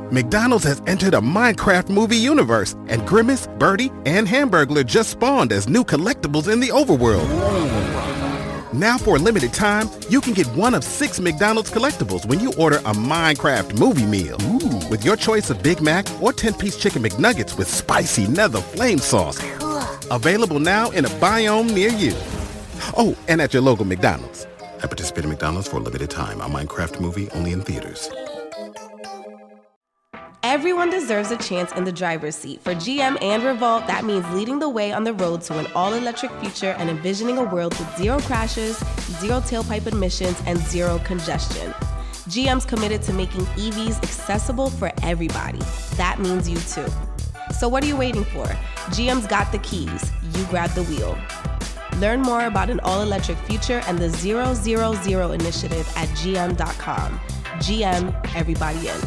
McDonald's has entered a Minecraft movie universe, and Grimace, Birdie, and Hamburglar just spawned as new collectibles in the overworld. Now for a limited time, you can get one of 6 McDonald's collectibles when you order a Minecraft movie meal. Ooh. With your choice of Big Mac or 10-piece chicken McNuggets with spicy nether flame sauce. Available now in a biome near you. Oh, and at your local McDonald's. I participate in McDonald's for a limited time. A Minecraft movie only in theaters. Everyone deserves a chance in the driver's seat. For GM and Revolt, that means leading the way on the road to an all-electric future and envisioning a world with 0 crashes, 0 tailpipe emissions, and 0 congestion. GM's committed to making EVs accessible for everybody. That means you too. So what are you waiting for? GM's got the keys. You grab the wheel. Learn more about an all-electric future and the 000 initiative at gm.com. GM, everybody in.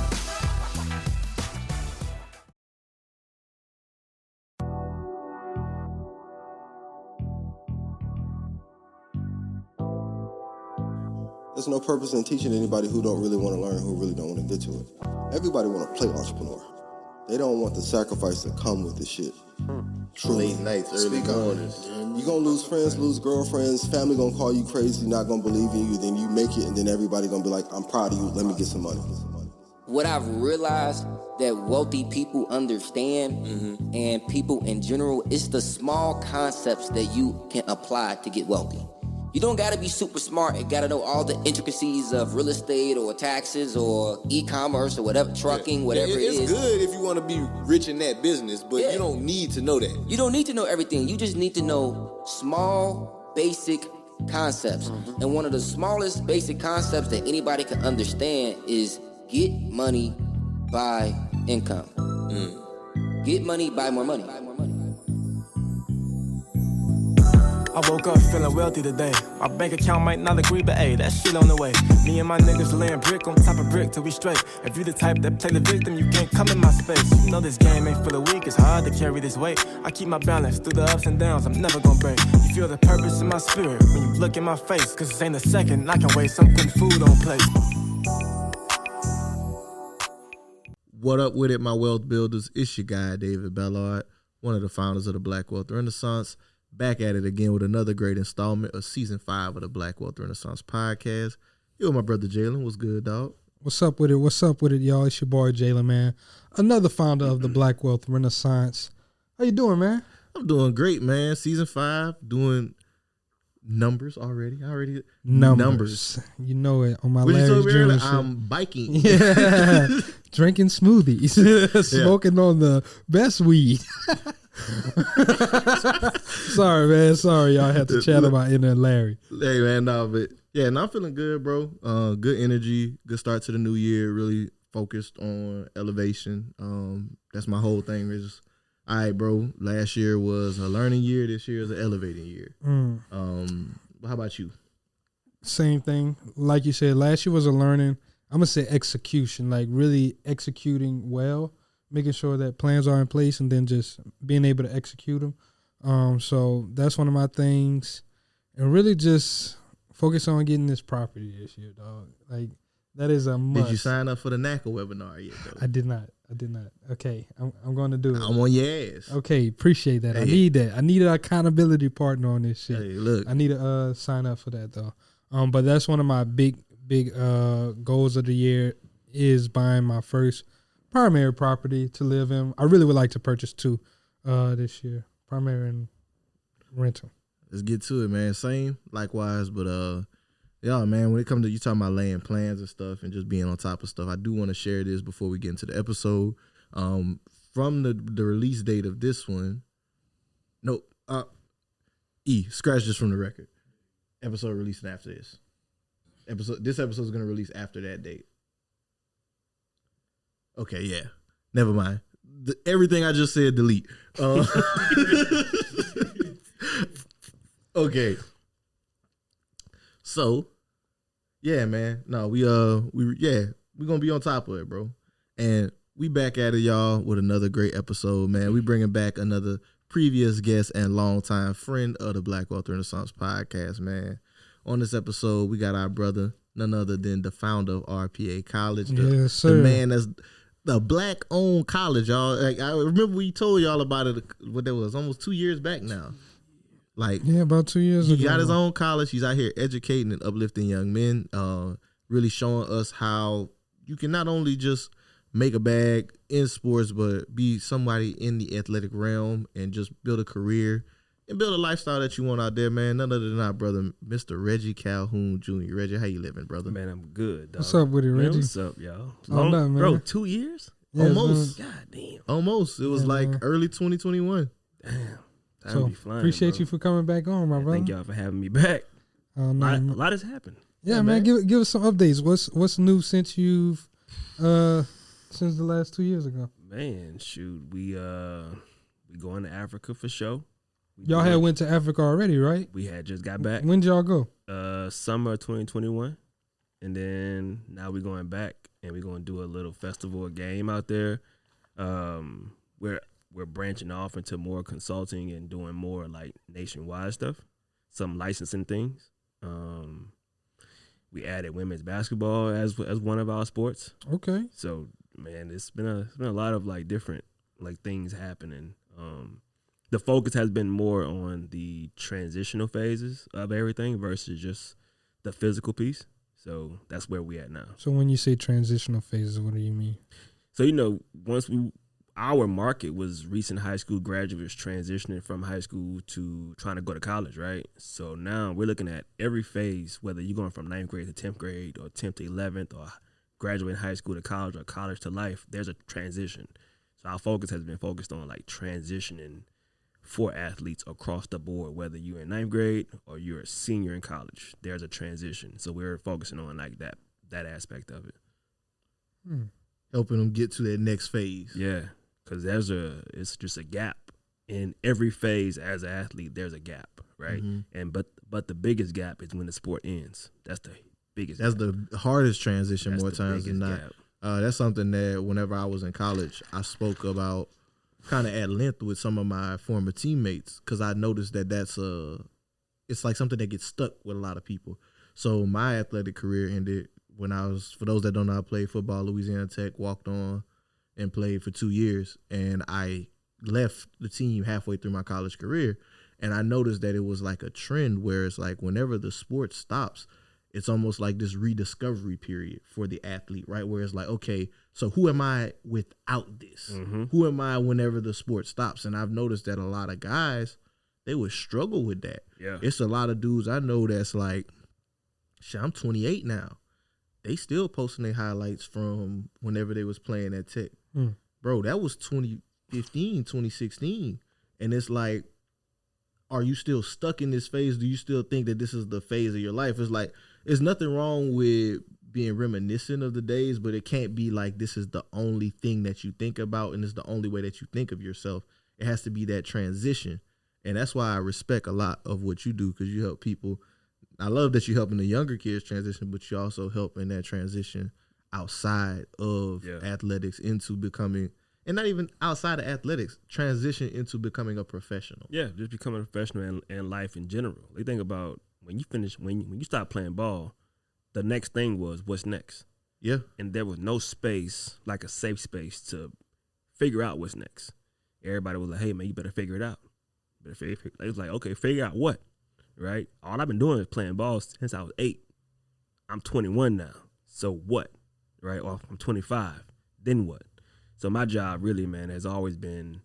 There's no purpose in teaching anybody who don't really want to learn, who really don't want to get to it. Everybody want to play entrepreneur. They don't want the sacrifice that come with this shit. Late nights, early mornings. You're going to lose friends, lose girlfriends, family going to call you crazy, not going to believe in you, then you make it, and then everybody going to be like, I'm proud of you, let me get some money. What I've realized that wealthy people understand, and people in general, it's the small concepts that you can apply to get wealthy. You don't gotta be super smart and gotta know all the intricacies of real estate or taxes or e-commerce or whatever, trucking, whatever it is. It's good if you want to be rich in that business, but you don't need to know that. You don't need to know everything. You just need to know small, basic concepts. And one of the smallest basic concepts that anybody can understand is get money, buy income. Get money, buy more money. I woke up feeling wealthy today. My bank account might not agree, but hey, that shit on the way. Me and my niggas laying brick on top of brick till we straight. If you the type that play the victim, you can't come in my space. You know this game ain't for the weak, it's hard to carry this weight. I keep my balance through the ups and downs, I'm never gonna break. You feel the purpose in my spirit when you look in my face. Cause this ain't a second, I can waste, I'm putting food on plate. What up with it, my wealth builders? It's your guy, David Bellard, one of the founders of the Black Wealth Renaissance. Back at it again with another great installment of Season 5 of the Black Wealth Renaissance podcast. Yo, my brother Jalen. What's good, dog? What's up with it? What's up with it, y'all? It's your boy Jalen, man. Another founder of the Black Wealth Renaissance. How you doing, man? I'm doing great, man. Season 5, doing numbers already. Numbers. You know it. On my What you Larry told me earlier? Jr. I'm biking. Yeah. Drinking smoothies. Smoking on the best weed. Sorry, man. Sorry, y'all had to chat about it and Larry. Hey, man, I'm feeling good, bro. Good energy, good start to the new year. Really focused on elevation. That's my whole thing. Is all right, bro. Last year was a learning year. This year is an elevating year. How about you? Same thing. Like you said, last year was a learning. I'm gonna say execution, like really executing well. Making sure that plans are in place and then just being able to execute them. So that's one of my things. And really just focus on getting this property this year, dog. Like, that is a must. Did you sign up for the NACA webinar yet, though? I did not. Okay, I'm going to do it. I'm on your ass. Okay, appreciate that. Hey. I need that. I need an accountability partner on this shit. Hey, look. I need to sign up for that, though. But that's one of my big goals of the year is buying my first primary property to live in. I really would like to purchase 2 this year, primary and rental. Let's get to it, man. Same, likewise, but yeah, man. When it comes to you talking about laying plans and stuff and just being on top of stuff, I do want to share this before we get into the episode. From the release date of this one, scratch this from the record. Episode releasing after this. This episode is gonna release after that date. Okay, yeah. Never mind. Everything I just said, delete. Okay. So, yeah, man. No, we're gonna be on top of it, bro. And we back at it, y'all, with another great episode, man. We bringing back another previous guest and longtime friend of the Black Wealth Renaissance podcast, man. On this episode, we got our brother, none other than the founder of RPA College, the man that's the black-owned college, y'all. Like I remember we told y'all about it. What that was almost 2 years back now. Like about 2 years ago. He got his own college. He's out here educating and uplifting young men. Really showing us how you can not only just make a bag in sports, but be somebody in the athletic realm and just build a career and build a lifestyle that you want out there, man. None other than our brother, Mr. Reggie Calhoun Jr. Reggie, how you living, brother? Man, I'm good, dog. What's up with it, Reggie? Man, what's up, y'all? Man. Bro, 2 years? Yeah, almost. God damn. Almost. It was early 2021. Damn. Time So be flying, appreciate bro. you for coming back on, my brother. Thank y'all for having me back. No, A lot has happened. Yeah, man. Give us some updates. What's new since you've since the last 2 years ago? Man, shoot, we going to Africa for sure. Y'all had went to Africa already, right? We had just got back. When did y'all go? Summer 2021, and then now we're going back and we're going to do a little festival, a game out there. We're branching off into more consulting and doing more like nationwide stuff, some licensing things. We added women's basketball as one of our sports. Okay. So man, it's been a lot of like different like things happening. The focus has been more on the transitional phases of everything versus just the physical piece. So that's where we at now. So when you say transitional phases, what do you mean? So our market was recent high school graduates transitioning from high school to trying to go to college, right? So now we're looking at every phase, whether you're going from 9th grade to 10th grade or 10th to 11th or graduating high school to college or college to life, there's a transition. So our focus has been focused on like transitioning for athletes across the board, whether you're in 9th grade or you're a senior in college, there's a transition. So we're focusing on like that aspect of it. Helping them get to that next phase. Yeah. Because it's just a gap in every phase as an athlete. There's a gap, right? Mm-hmm. And but the biggest gap is when the sport ends. That's the biggest. That's gap. the hardest transition. That's more the times than not. gap. That's something that whenever I was in college, I spoke about kind of at length with some of my former teammates because I noticed that it's like something that gets stuck with a lot of people. So my athletic career ended when for those that don't know, I played football, Louisiana Tech, walked on and played for 2 years. And I left the team halfway through my college career. And I noticed that it was like a trend where it's like whenever the sport stops, it's almost like this rediscovery period for the athlete, right? Where it's like, okay, so who am I without this? Mm-hmm. Who am I whenever the sport stops? And I've noticed that a lot of guys, they would struggle with that. Yeah. It's a lot of dudes I know that's like, shit, I'm 28 now. They still posting their highlights from whenever they was playing at Tech. Bro, that was 2015, 2016. And it's like, are you still stuck in this phase? Do you still think that this is the phase of your life? It's like, there's nothing wrong with being reminiscent of the days, but it can't be like this is the only thing that you think about and it's the only way that you think of yourself. It has to be that transition. And that's why I respect a lot of what you do because you help people. I love that you're helping the younger kids transition, but you also help in that transition outside of athletics into becoming, and not even outside of athletics, transition into becoming a professional. Yeah, just becoming a professional and life in general. You think about when you stop playing ball, the next thing was what's next. Yeah. And there was no space, like a safe space to figure out what's next. Everybody was like, hey, man, you better figure it out. It was like, okay, figure out what, right? All I've been doing is playing ball since I was 8. I'm 21 now. So what, right? Or I'm 25. Then what? So my job really, man, has always been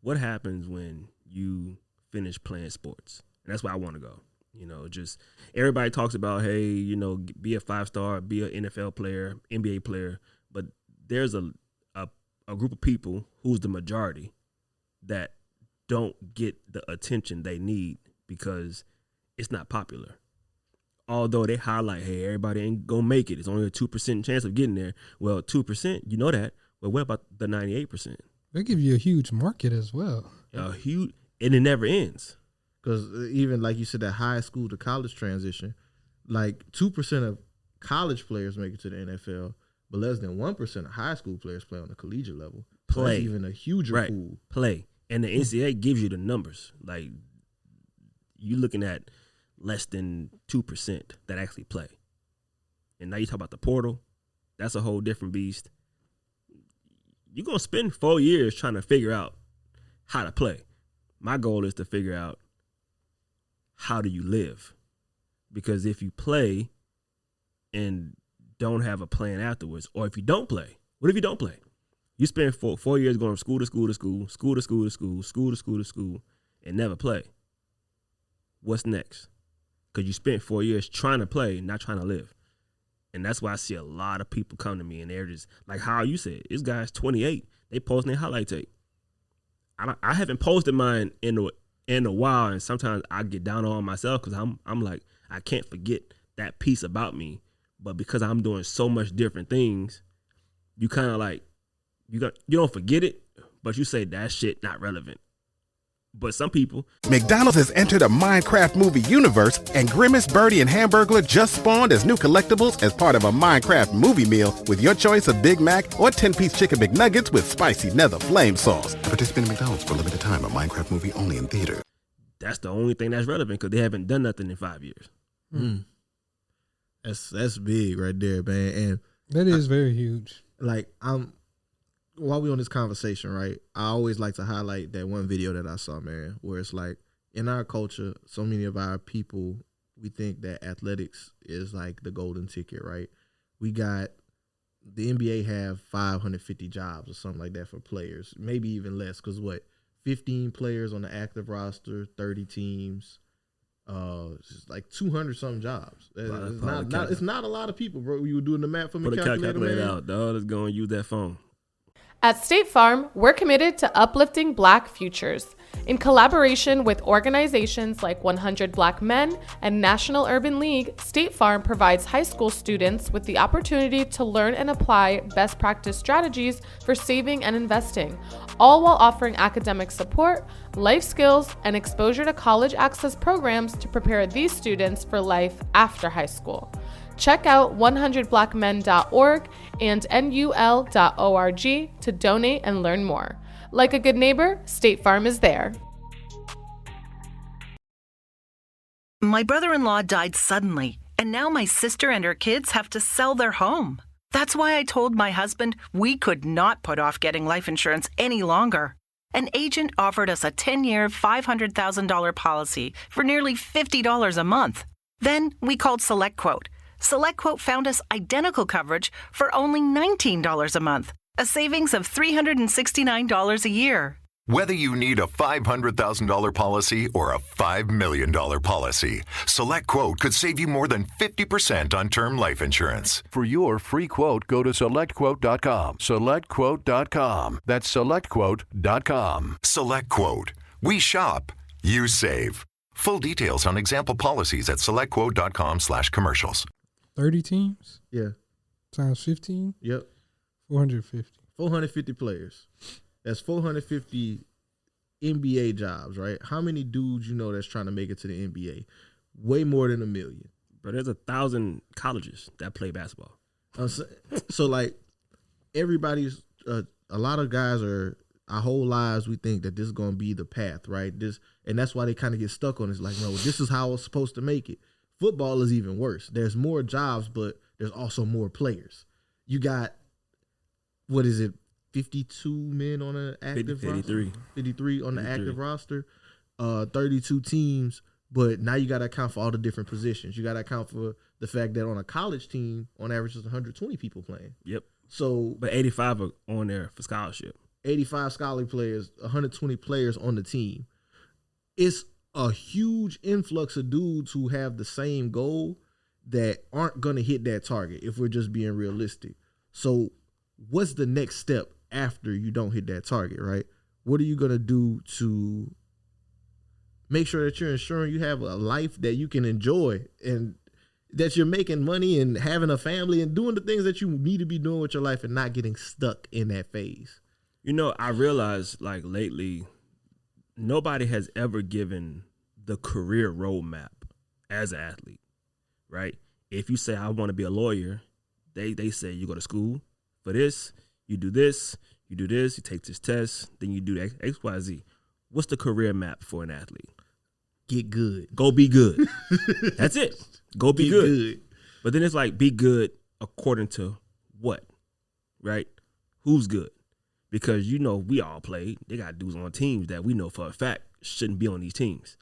what happens when you finish playing sports. And that's where I want to go. You know, just everybody talks about, hey, you know, be a 5-star, be an NFL player, NBA player. But there's a group of people who's the majority that don't get the attention they need because it's not popular. Although they highlight, hey, everybody ain't gonna make it. It's only a 2% chance of getting there. Well, 2%, you know that. Well, what about the 98%? They give you a huge market as well. A huge, and it never ends. Because even like you said, that high school to college transition, like 2% of college players make it to the NFL, but less than 1% of high school players play on the collegiate level. So that's even a huger pool. Play. And the NCAA gives you the numbers. Like, you're looking at less than 2% that actually play. And now you talk about the portal. That's a whole different beast. you're gonna spend 4 years trying to figure out how to play. My goal is to figure out how do you live, because if you play and don't have a plan afterwards, or if you don't play, what if you don't play? You spend 4 years going from school to school to school, school to school to school, school to school to school, and never play. What's next? Because you spent 4 years trying to play, not trying to live. And that's why I see a lot of people come to me and they're just like how you said, this guy's 28. They posting their highlight tape. I haven't posted mine in a while, and sometimes I get down on myself because I'm like, I can't forget that piece about me. But because I'm doing so much different things, you kind of like you don't forget it, but you say that shit not relevant. But some people. McDonald's has entered a Minecraft movie universe, and Grimace, Birdie, and Hamburglar just spawned as new collectibles as part of a Minecraft movie meal with your choice of Big Mac or 10-piece chicken McNuggets with spicy nether flame sauce. Participate in McDonald's for a limited time. A Minecraft movie only in theater. That's the only thing that's relevant because they haven't done nothing in 5 years. That's big right there, man. And that is very huge. Like while we on this conversation, right, I always like to highlight that one video that I saw, man, where it's like in our culture, so many of our people, we think that athletics is like the golden ticket, right? We got the NBA have 550 jobs or something like that for players, maybe even less, because 15 players on the active roster, 30 teams, it's like 200 something jobs. It's not a lot of people, bro. You were doing the math for me. Put a calculator out, dog. Let's go and use that phone. At State Farm, we're committed to uplifting Black futures. In collaboration with organizations like 100 Black Men and National Urban League, State Farm provides high school students with the opportunity to learn and apply best practice strategies for saving and investing, all while offering academic support, life skills, and exposure to college access programs to prepare these students for life after high school. Check out 100blackmen.org and nul.org to donate and learn more. Like a good neighbor, State Farm is there. My brother-in-law died suddenly, and now my sister and her kids have to sell their home. That's why I told my husband we could not put off getting life insurance any longer. An agent offered us a 10-year, $500,000 policy for nearly $50 a month. Then we called SelectQuote. SelectQuote found us identical coverage for only $19 a month, a savings of $369 a year. Whether you need a $500,000 policy or a $5 million policy, SelectQuote could save you more than 50% on term life insurance. For your free quote, go to SelectQuote.com. SelectQuote.com. That's SelectQuote.com. SelectQuote. We shop, you save. Full details on example policies at SelectQuote.com/commercials. 30 teams? Yeah. Times 15? Yep. 450. 450 players. That's 450 NBA jobs, right? How many dudes you know that's trying to make it to the NBA? Way more than 1 million. But there's 1,000 colleges that play basketball. So like everybody's, a lot of guys are, our whole lives we think that this is going to be the path, right? And that's why they kind of get stuck on it. It's like, no, this is how I was supposed to make it. Football is even worse. There's more jobs, but there's also more players. You got, 52 men on an active 53. roster? 53 on the active roster. 32 teams, but now you got to account for all the different positions. You got to account for the fact that on a college team, on average, there's 120 people playing. Yep. So, but 85 are on there for scholarship. 85 scholarly players, 120 players on the team. It's a huge influx of dudes who have the same goal that aren't going to hit that target if we're just being realistic. So what's the next step after you don't hit that target, right? What are you going to do to make sure that you're ensuring you have a life that you can enjoy and that you're making money and having a family and doing the things that you need to be doing with your life and not getting stuck in that phase? You know, I realized like lately, nobody has ever given the career roadmap as an athlete, right? If you say, I want to be a lawyer, they say you go to school for this, you do this, you take this test, then you do X, Y, Z. What's the career map for an athlete? Get good. Go be good. That's it. Go be good. But then it's like, be good according to what, right? Who's good? because we all played. They got dudes on teams that we know for a fact shouldn't be on these teams,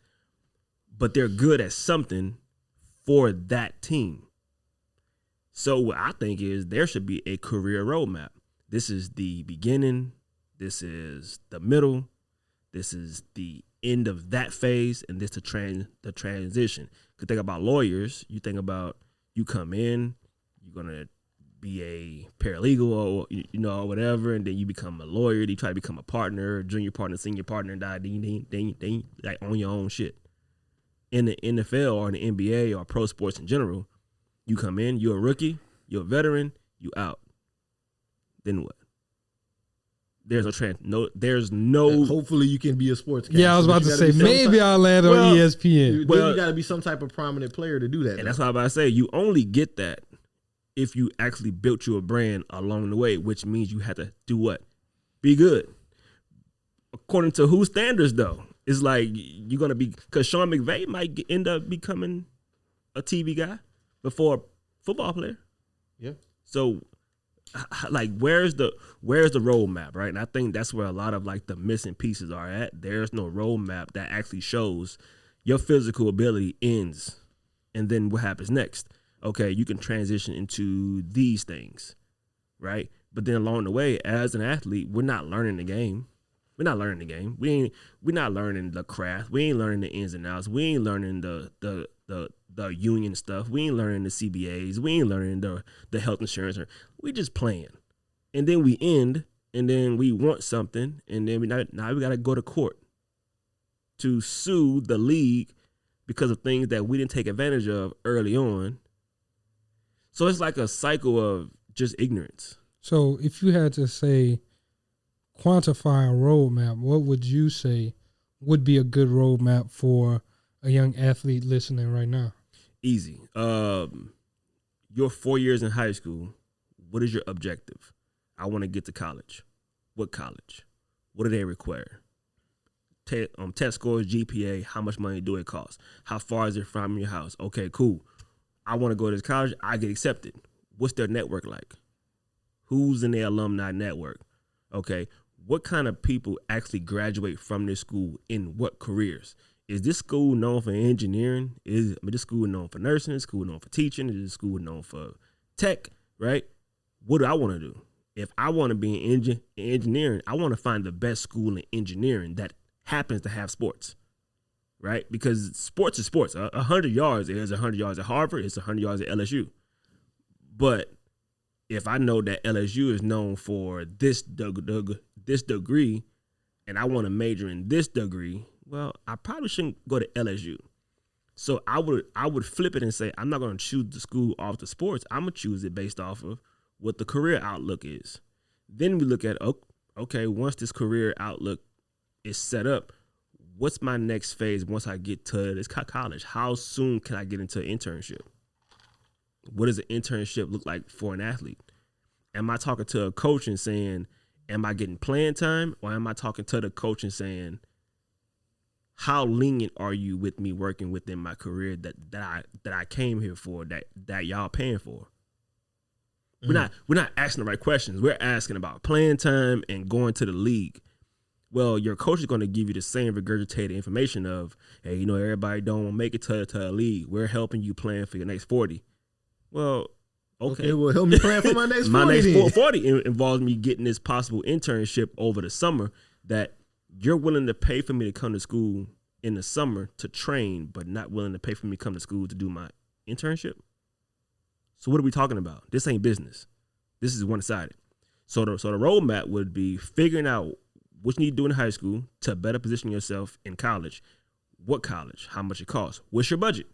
but they're good at something for that team. So what I think is there should be a career roadmap. This is the beginning. This is the middle. This is the end of that phase, and this the transition. Because think about lawyers. You think about you come in, you're gonna be a paralegal or whatever, and then you become a lawyer. You try to become a partner, junior partner, senior partner, and then like on your own shit. In the NFL or in the NBA or pro sports in general, you come in, you're a rookie, you're a veteran, you out. Then what? There's no. Hopefully, you can be a sportscaster. Yeah, I was about to say maybe I'll land on ESPN. Well, you got to be some type of prominent player to do that. And that's what I'm about to say. You only get that if you actually built you a brand along the way, which means you have to do what? Be good. According to whose standards, though? It's like you're gonna be, because Sean McVay might end up becoming a TV guy before a football player. Yeah. So, like, where's the roadmap, right? And I think that's where a lot of like the missing pieces are at. There's no roadmap that actually shows your physical ability ends, and then what happens next. Okay, you can transition into these things, right? But then along the way, as an athlete, we're not learning the game. We're not learning the game. We're not learning the craft. We ain't learning the ins and outs. We ain't learning the union stuff. We ain't learning the CBAs. We ain't learning the health insurance. We just playing. And then we end, and then we want something, and then now we got to go to court to sue the league because of things that we didn't take advantage of early on. So it's like a cycle of just ignorance. So if you had to say, quantify a roadmap, what would you say would be a good roadmap for a young athlete listening right now? Easy. Your 4 years in high school, what is your objective? I want to get to college. What college? What do they require? Test scores, GPA, how much money do it cost? How far is it from your house? Okay, cool. I want to go to this college. I get accepted. What's their network like? Who's in their alumni network? Okay, what kind of people actually graduate from this school in what careers? Is this school known for engineering? Is this school known for nursing? Is this school known for teaching? Is this school known for tech, right? What do I want to do? If I want to be in engineering, I want to find the best school in engineering that happens to have sports, right? Because sports is sports. 100 yards is 100 yards at Harvard. It's 100 yards at LSU. But if I know that LSU is known for this degree, and I want to major in this degree, well, I probably shouldn't go to LSU. So I would flip it and say, I'm not going to choose the school off the sports. I'm going to choose it based off of what the career outlook is. Then we look at, okay, once this career outlook is set up, what's my next phase once I get to this college? How soon can I get into an internship? What does an internship look like for an athlete? Am I talking to a coach and saying, am I getting playing time? Or am I talking to the coach and saying, how lenient are you with me working within my career that I came here for, that y'all paying for? Mm. We're not asking the right questions. We're asking about playing time and going to the league. Well, your coach is going to give you the same regurgitated information of, hey, everybody don't make it to a league. We're helping you plan for your next 40. Well, okay, well, help me plan for my next 40. My next 40 involves me getting this possible internship over the summer that you're willing to pay for me to come to school in the summer to train, but not willing to pay for me to come to school to do my internship. So what are we talking about? This ain't business. This is one-sided. So the roadmap would be figuring out what you need to do in high school to better position yourself in college. What college? How much it costs? What's your budget?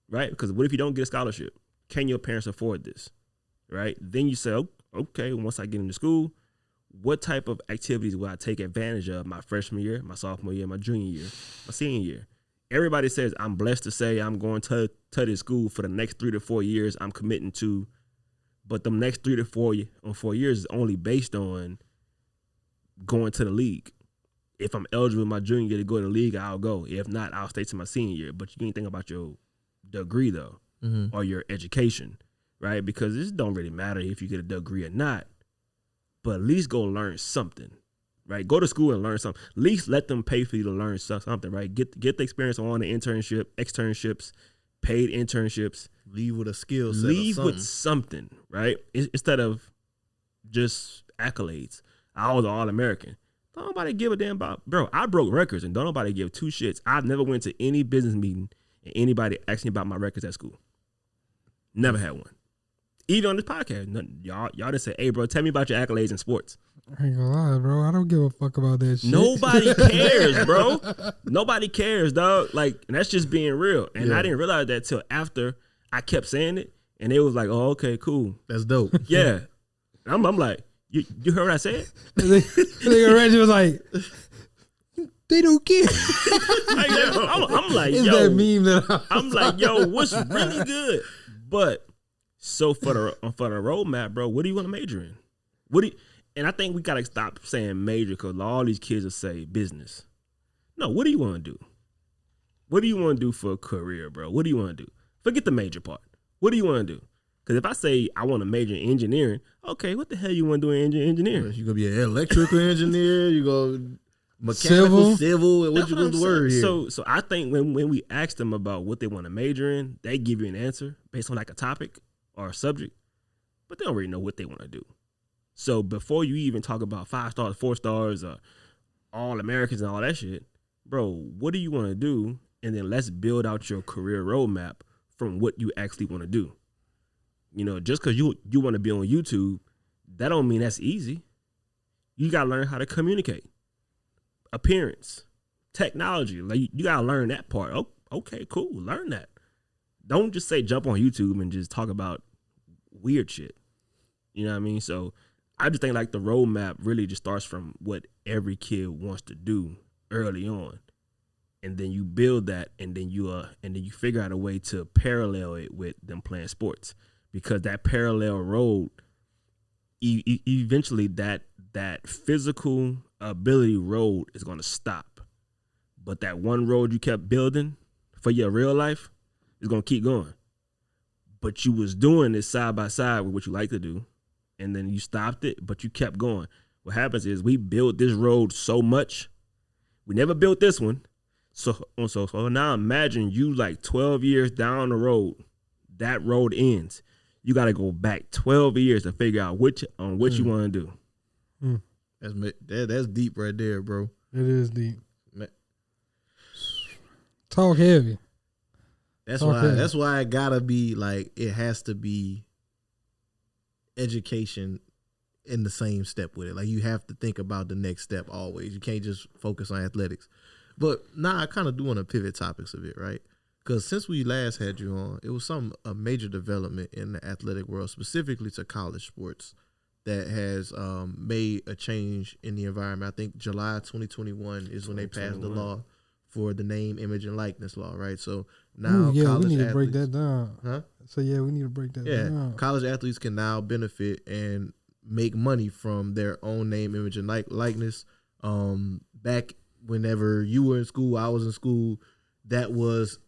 Right? Because what if you don't get a scholarship? Can your parents afford this? Right? Then you say, okay, once I get into school, what type of activities will I take advantage of my freshman year, my sophomore year, my junior year, my senior year? Everybody says I'm blessed to say I'm going to this school for the next 3 to 4 years I'm committing to, but the next 3 to 4 years is only based on going to the league. If I'm eligible my junior year to go to the league, I'll go. If not, I'll stay to my senior year. But you can't think about your degree though, or your education, right? Because it don't really matter if you get a degree or not. but at least go learn something, right? Go to school and learn something. At least let them pay for you to learn something, right? Get the experience on the externships, paid internships. Leave with a skill set. Leave with something, right? Instead of just accolades. I was All-American. Don't nobody give a damn about, bro. I broke records and don't nobody give two shits. I've never went to any business meeting and anybody asked me about my records at school. Never had one. Even on this podcast, y'all just say, "Hey, bro, tell me about your accolades in sports." I ain't gonna lie, bro. I don't give a fuck about that shit. Nobody cares, bro. Nobody cares, dog. Like, and that's just being real. And I didn't realize that till after I kept saying it, and they was like, "Oh, okay, cool, that's dope." Yeah, I'm like, you heard what I said? Reggie was like, they don't care. I'm like, it's yo, that meme that I'm like, yo, what's really good? But so for the roadmap, bro, what do you want to major in? And I think we gotta stop saying major because all these kids will say business. No, what do you want to do? What do you want to do for a career, bro? What do you want to do? Forget the major part. What do you want to do? Because if I say I want to major in engineering, okay, what the hell you want to do in engineering? You gonna be an electrical engineer? You go mechanical, civil? What you gonna do here? So I think when we ask them about what they want to major in, they give you an answer based on like a topic or a subject, but they don't really know what they want to do. So before you even talk about 5 stars, 4 stars, all Americans and all that shit, bro, what do you want to do? And then let's build out your career roadmap from what you actually want to do. You know, just because you want to be on YouTube, that don't mean that's easy. You got to learn how to communicate. Appearance, technology, like you got to learn that part. Oh, okay, cool, learn that. Don't just say jump on YouTube and just talk about weird shit. You know what I mean? So I just think like the roadmap really just starts from what every kid wants to do early on. And then you build that, and then you figure out a way to parallel it with them playing sports, because that parallel road, eventually that physical ability road is going to stop, but that one road you kept building for your real life is going to keep going. But you was doing this side by side with what you like to do, and then you stopped it, but you kept going. What happens is we built this road so much, we never built this one. So now imagine you like 12 years down the road, that road ends. You got to go back 12 years to figure out what you want to do. That's deep right there, bro. It is deep. Talk heavy. That's why it gotta be like, it has to be education in the same step with it. Like, you have to think about the next step always. You can't just focus on athletics. But now I kind of do want to pivot topics a bit, right? Because since we last had you on, it was a major development in the athletic world, specifically to college sports, that has made a change in the environment. I think July 2021 is when they passed the law for the name, image, and likeness law, right? So now we college need to athletes, break that down. Huh? So we need to break that down. College athletes can now benefit and make money from their own name, image, and likeness. Back whenever you were in school, I was in school, that was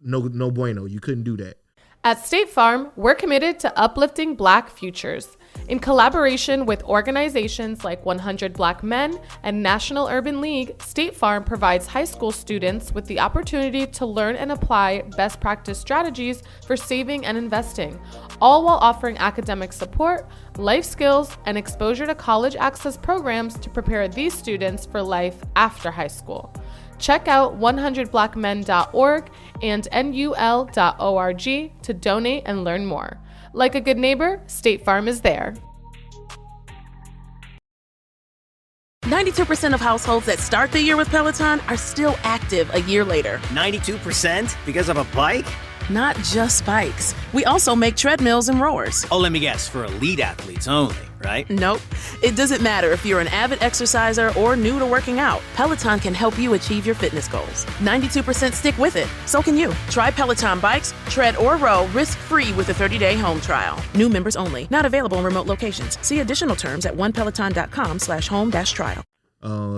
no bueno. You couldn't do that. At State Farm, we're committed to uplifting Black futures. In collaboration with organizations like 100 Black Men and National Urban League, State Farm provides high school students with the opportunity to learn and apply best practice strategies for saving and investing, all while offering academic support, life skills, and exposure to college access programs to prepare these students for life after high school. Check out 100blackmen.org and nul.org to donate and learn more. Like a good neighbor, State Farm is there. 92% of households that start the year with Peloton are still active a year later. 92% because of a bike? Not just bikes. We also make treadmills and rowers. Oh, let me guess, for elite athletes only, right? Nope. It doesn't matter if you're an avid exerciser or new to working out. Peloton can help you achieve your fitness goals. 92% stick with it. So can you. Try Peloton bikes, tread, or row risk-free with a 30-day home trial. New members only. Not available in remote locations. See additional terms at onepeloton.com/home-trial.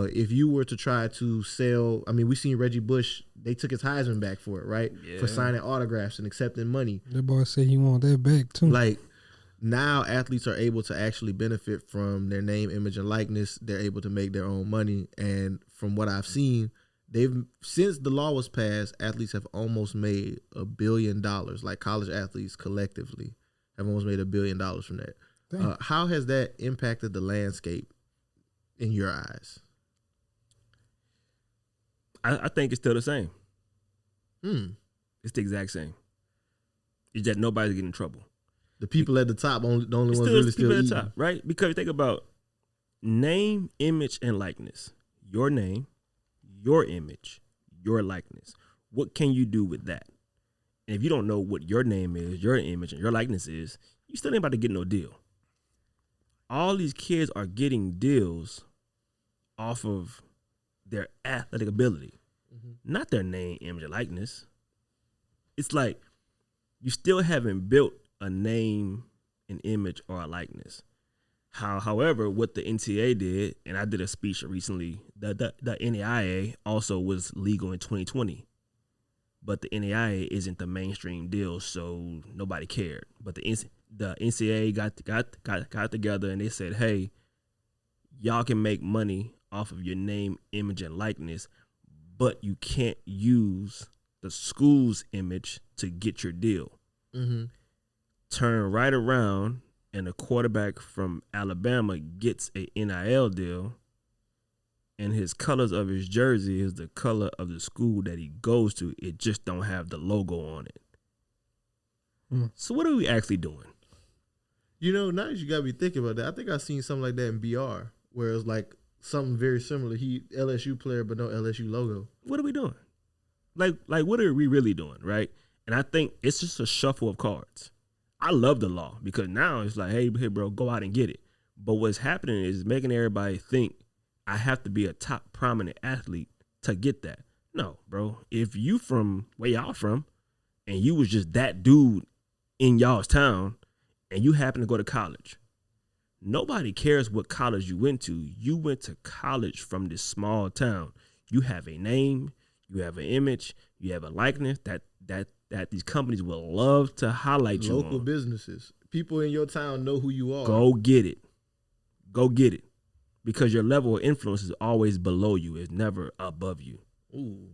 If you were to try to sell, I mean, we seen Reggie Bush, they took his Heisman back for it, right? Yeah. For signing autographs and accepting money. That boy said he want that back too. Like, now athletes are able to actually benefit from their name, image, and likeness. They're able to make their own money. And from what I've seen, since the law was passed, athletes have almost made $1 billion. Like college athletes collectively have almost made $1 billion from that. How has that impacted the landscape in your eyes? I think it's still the same. It's the exact same. It's that nobody's getting in trouble. The people at the top, the only ones still, really still at the eating. top, right? Because think about name, image, and likeness. Your name, your image, your likeness. What can you do with that? And if you don't know what your name is, your image, and your likeness is, you still ain't about to get no deal. All these kids are getting deals off of their athletic ability, not their name, image, or likeness. It's like you still haven't built a name, an image, or a likeness. However, what the NCAA did, and I did a speech recently, the NAIA also was legal in 2020, but the NAIA isn't the mainstream deal, so nobody cared. But the NCAA got together and they said, hey, y'all can make money off of your name, image, and likeness, but you can't use the school's image to get your deal. Turn right around and a quarterback from Alabama gets a NIL deal and his colors of his jersey is the color of the school that he goes to. It just don't have the logo on it. So what are we actually doing? You know, now you got me thinking about that. I think I've seen something like that in BR where it's like something very similar. He LSU player, but no LSU logo. What are we doing? Like what are we really doing, right? And I think it's just a shuffle of cards. I love the law because now it's like, hey, bro, go out and get it. But what's happening is making everybody think I have to be a top prominent athlete to get that. No, bro. If you from where y'all from and you was just that dude in y'all's town and you happen to go to college, nobody cares what college you went to. You went to college from this small town. You have a name, you have an image, you have a likeness that these companies will love to highlight you on. Local businesses. People in your town know who you are. Go get it. Go get it. Because your level of influence is always below you. It's never above you. Ooh.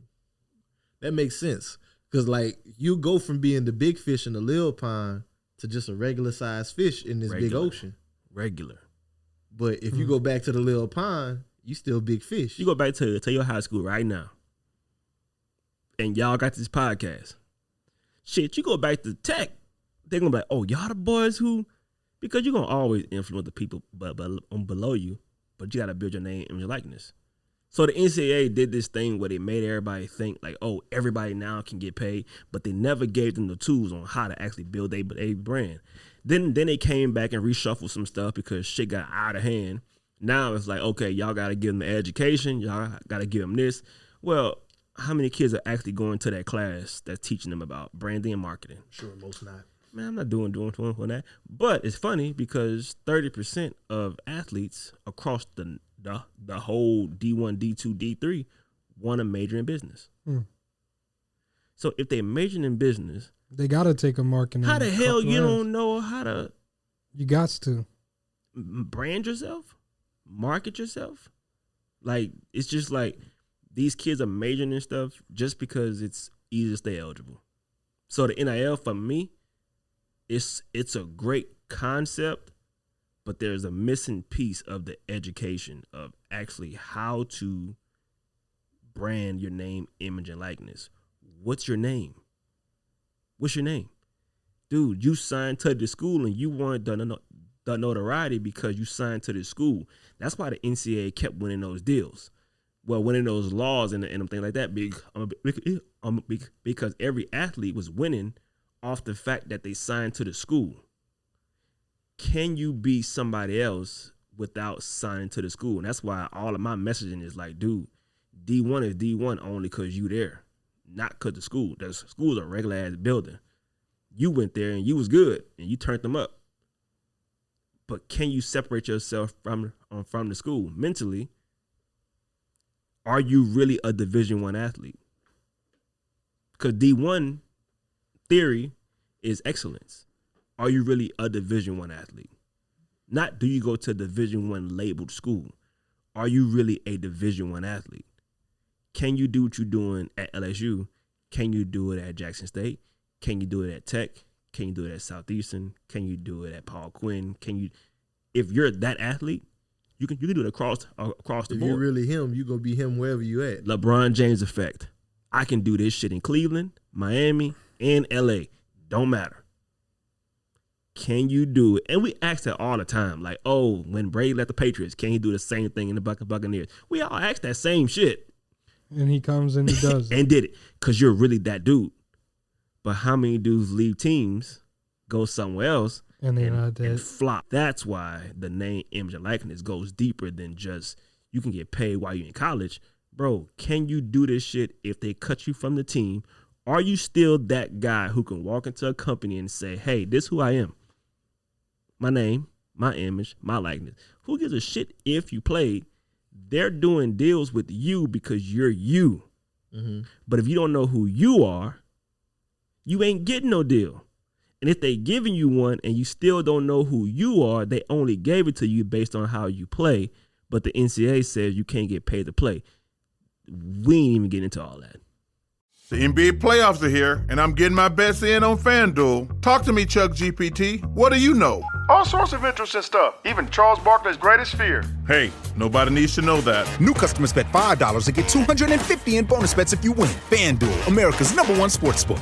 That makes sense. Because, like, you go from being the big fish in the little pond to just a regular sized fish in this big ocean. Regular. But if you go back to the little pond, you still big fish. You go back to your high school right now. And y'all got this podcast. Shit, you go back to tech, they're going to be like, oh, y'all the boys who, because you're going to always influence the people below you, but you got to build your name and your likeness. So the NCAA did this thing where they made everybody think like, oh, everybody now can get paid, but they never gave them the tools on how to actually build a brand. Then they came back and reshuffled some stuff because shit got out of hand. Now it's like, okay, y'all got to give them the education. Y'all got to give them this. Well, how many kids are actually going to that class that's teaching them about branding and marketing? Sure, most not. Man, I'm not doing that. But it's funny because 30% of athletes across the whole D1, D2, D3 want to major in business. So if they major in business, they got to take a marketing. How the hell you don't know how to? You got to brand yourself, market yourself. Like it's just like. These kids are majoring in stuff just because it's easy to stay eligible. So the NIL for me, it's a great concept, but there's a missing piece of the education of actually how to brand your name, image, and likeness. What's your name? What's your name? Dude, you signed to the school and you want the notoriety because you signed to the school. That's why the NCAA kept winning those deals. Well, winning those laws and things like that, because every athlete was winning off the fact that they signed to the school. Can you be somebody else without signing to the school? And that's why all of my messaging is like, dude, D1 is D1 only because you there, not because the school. The school's a regular ass building. You went there and you was good and you turned them up. But can you separate yourself from the school mentally? Are you really a Division I athlete? Because D1 theory is excellence. are you really a Division I athlete? Not do you go to a Division I labeled school. Are you really a Division I athlete? Can you do what you're doing at LSU? Can you do it at Jackson State? Can you do it at Tech? Can you do it at Southeastern? Can you do it at Paul Quinn? Can you, if you're that athlete, you can do it across the board. If you're really him, you gonna be him wherever you at. LeBron James effect. I can do this shit in Cleveland, Miami, and LA. Don't matter. Can you do it? And we ask that all the time. Like, oh, when Brady left the Patriots, can he do the same thing in the Buccaneers? We all ask that same shit. And he comes and he does it. And did it. Because you're really that dude. But how many dudes leave teams, go somewhere else, and they're not that. And flop? That's why the name, image, and likeness goes deeper than just you can get paid while you're in college. Bro, can you do this shit if they cut you from the team? Are you still that guy who can walk into a company and say, hey, this is who I am? My name, my image, my likeness. Who gives a shit if you played? They're doing deals with you because you're you. Mm-hmm. But if you don't know who you are, you ain't getting no deal. And if they giving you one and you still don't know who you are, they only gave it to you based on how you play. But the NCAA says you can't get paid to play. We ain't even getting into all that. The NBA playoffs are here, and I'm getting my bets in on FanDuel. Talk to me, Chuck GPT. What do you know? All sorts of interesting stuff, even Charles Barkley's greatest fear. Hey, nobody needs to know that. New customers bet $5 to get $250 in bonus bets if you win. FanDuel, America's #1 sportsbook.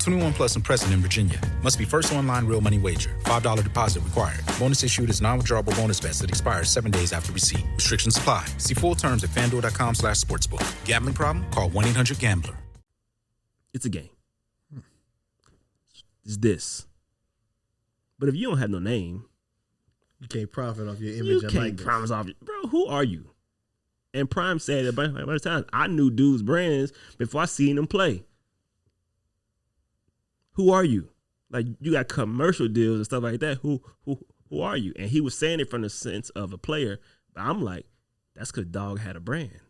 21 plus and present in Virginia. Must be first online real money wager. $5 deposit required. Bonus issued as non-withdrawable bonus bets that expires 7 days after receipt. Restrictions apply. See full terms at FanDuel.com/sportsbook. Gambling problem? Call 1-800-GAMBLER. It's a game. It's this. But if you don't have no name, you can't profit off your image. You can't profit off it. Bro, who are you? And Prime said it a bunch of times. I knew dudes' brands before I seen them play. Who are you? Like, you got commercial deals and stuff like that. Who are you? And he was saying it from the sense of a player. But I'm like, that's because Dog had a brand.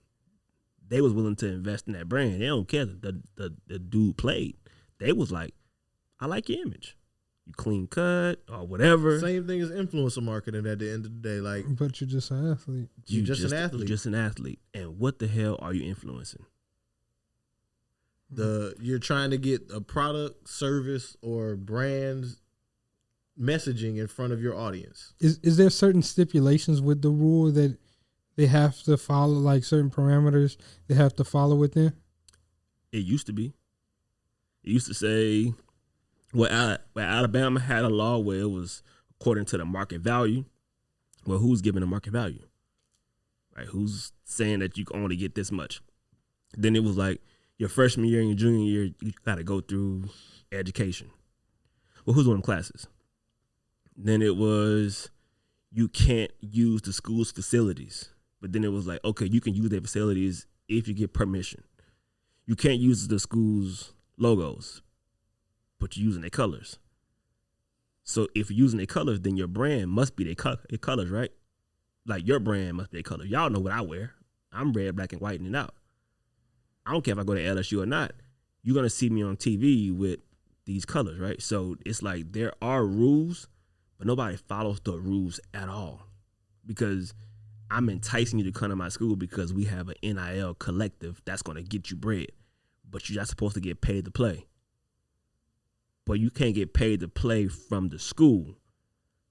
They was willing to invest in that brand. They don't care that the dude played. They was like, I like your image. You clean cut or whatever. Same thing as influencer marketing at the end of the day. Like, but you're just an athlete. You're just an athlete. You're just an athlete. And what the hell are you influencing? You're trying to get a product, service, or brand messaging in front of your audience. Is there certain stipulations with the rule that they have to follow, like certain parameters they have to follow within? It used to be. It used to say, where Alabama had a law where it was according to the market value. Well, who's giving the market value? Right? Who's saying that you can only get this much? Then it was like, your freshman year and your junior year, you got to go through education. Well, who's doing classes? Then it was, you can't use the school's facilities. But then it was like, okay, you can use their facilities if you get permission. You can't use the school's logos, but you're using their colors. So if you're using their colors, then your brand must be their colors, right? Like, your brand must be their colors. Y'all know what I wear. I'm red, black, and white and out. I don't care if I go to LSU or not. You're going to see me on TV with these colors, right? So it's like there are rules, but nobody follows the rules at all because I'm enticing you to come to my school because we have an NIL collective that's going to get you bread, but you're not supposed to get paid to play. But you can't get paid to play from the school.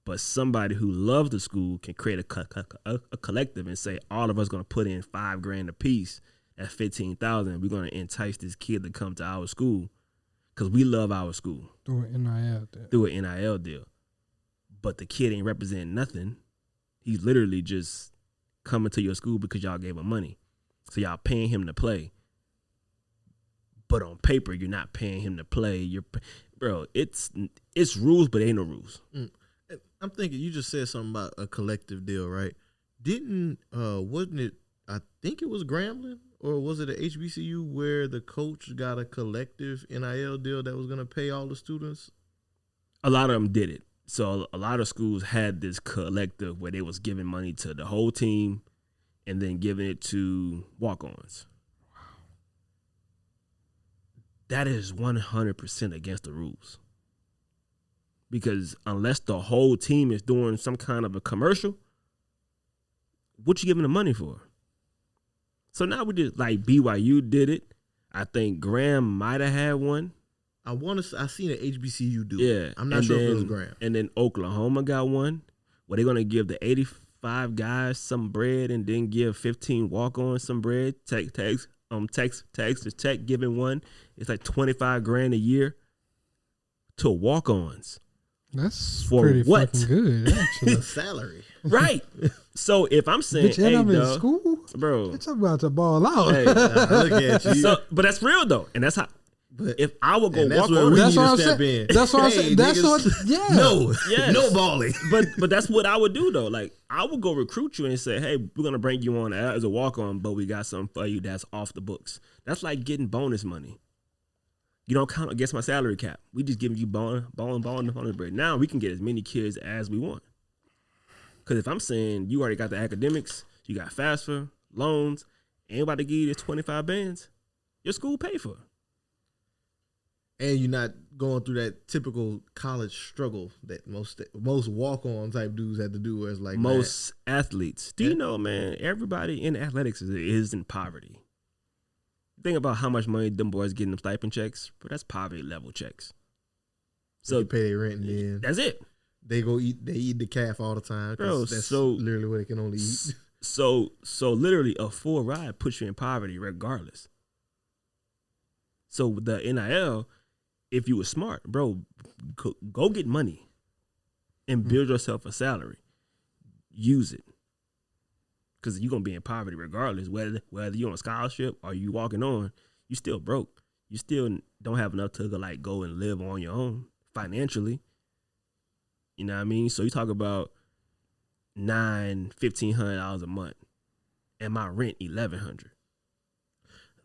But somebody who loves the school can create a collective and say, all of us going to put in $5,000 a piece. At $15,000, we're gonna entice this kid to come to our school because we love our school. Through an NIL deal. Through an NIL deal. But the kid ain't representing nothing. He's literally just coming to your school because y'all gave him money. So y'all paying him to play. But on paper, you're not paying him to play. Bro, it's rules, but ain't no rules. I'm thinking you just said something about a collective deal, right? Wasn't it? I think it was Grambling, or was it at HBCU where the coach got a collective NIL deal that was going to pay all the students? A lot of them did it. So a lot of schools had this collective where they was giving money to the whole team and then giving it to walk-ons. Wow. That is 100% against the rules. Because unless the whole team is doing some kind of a commercial, what you giving the money for? So now we did, like BYU did it. I think Graham might have had one. I seen an HBCU do. Yeah, I'm not sure if it was Graham. And then Oklahoma got one. Where they're gonna give the 85 guys some bread and then give 15 walk-ons some bread. Texas Tech giving one. It's like $25,000 a year to walk-ons. That's for pretty what? fucking good, actually. Salary. Right. So if I'm saying, bitch, and I'm in dog, school, bro, bitch, I'm about to ball out. Hey, look at you. So, but that's real though, and that's how. But, if I would go that's walk where on, we that's need what to I'm step saying. in. That's what I'm Hey, saying. That's niggas, what. Yeah. No, Yes. no balling. But that's what I would do though. Like I would go recruit you and say, hey, we're gonna bring you on as a walk on, but we got something for you that's off the books. That's like getting bonus money. You don't count against my salary cap. We just giving you balling bonus bread. Now we can get as many kids as we want. Because if I'm saying you already got the academics, you got FAFSA, loans, ain't about to give you this 25 bands, your school pay for it. And you're not going through that typical college struggle that most walk-on type dudes had to do. Where it's like most athletes. Do you know, man? Everybody in athletics is in poverty. Think about how much money them boys getting them stipend checks, but that's poverty level checks. So they pay their rent and then that's it. They go eat. They eat the calf all the time. Bro, that's so literally what they can only eat. So literally a full ride puts you in poverty regardless. So the NIL, if you were smart, bro, go get money and build yourself a salary. Use it. Because you're going to be in poverty regardless. Whether you're on a scholarship or you walking on, you still broke. You still don't have enough to like go and live on your own financially. You know what I mean? So you talk about $1,500 a month and my rent $1,100.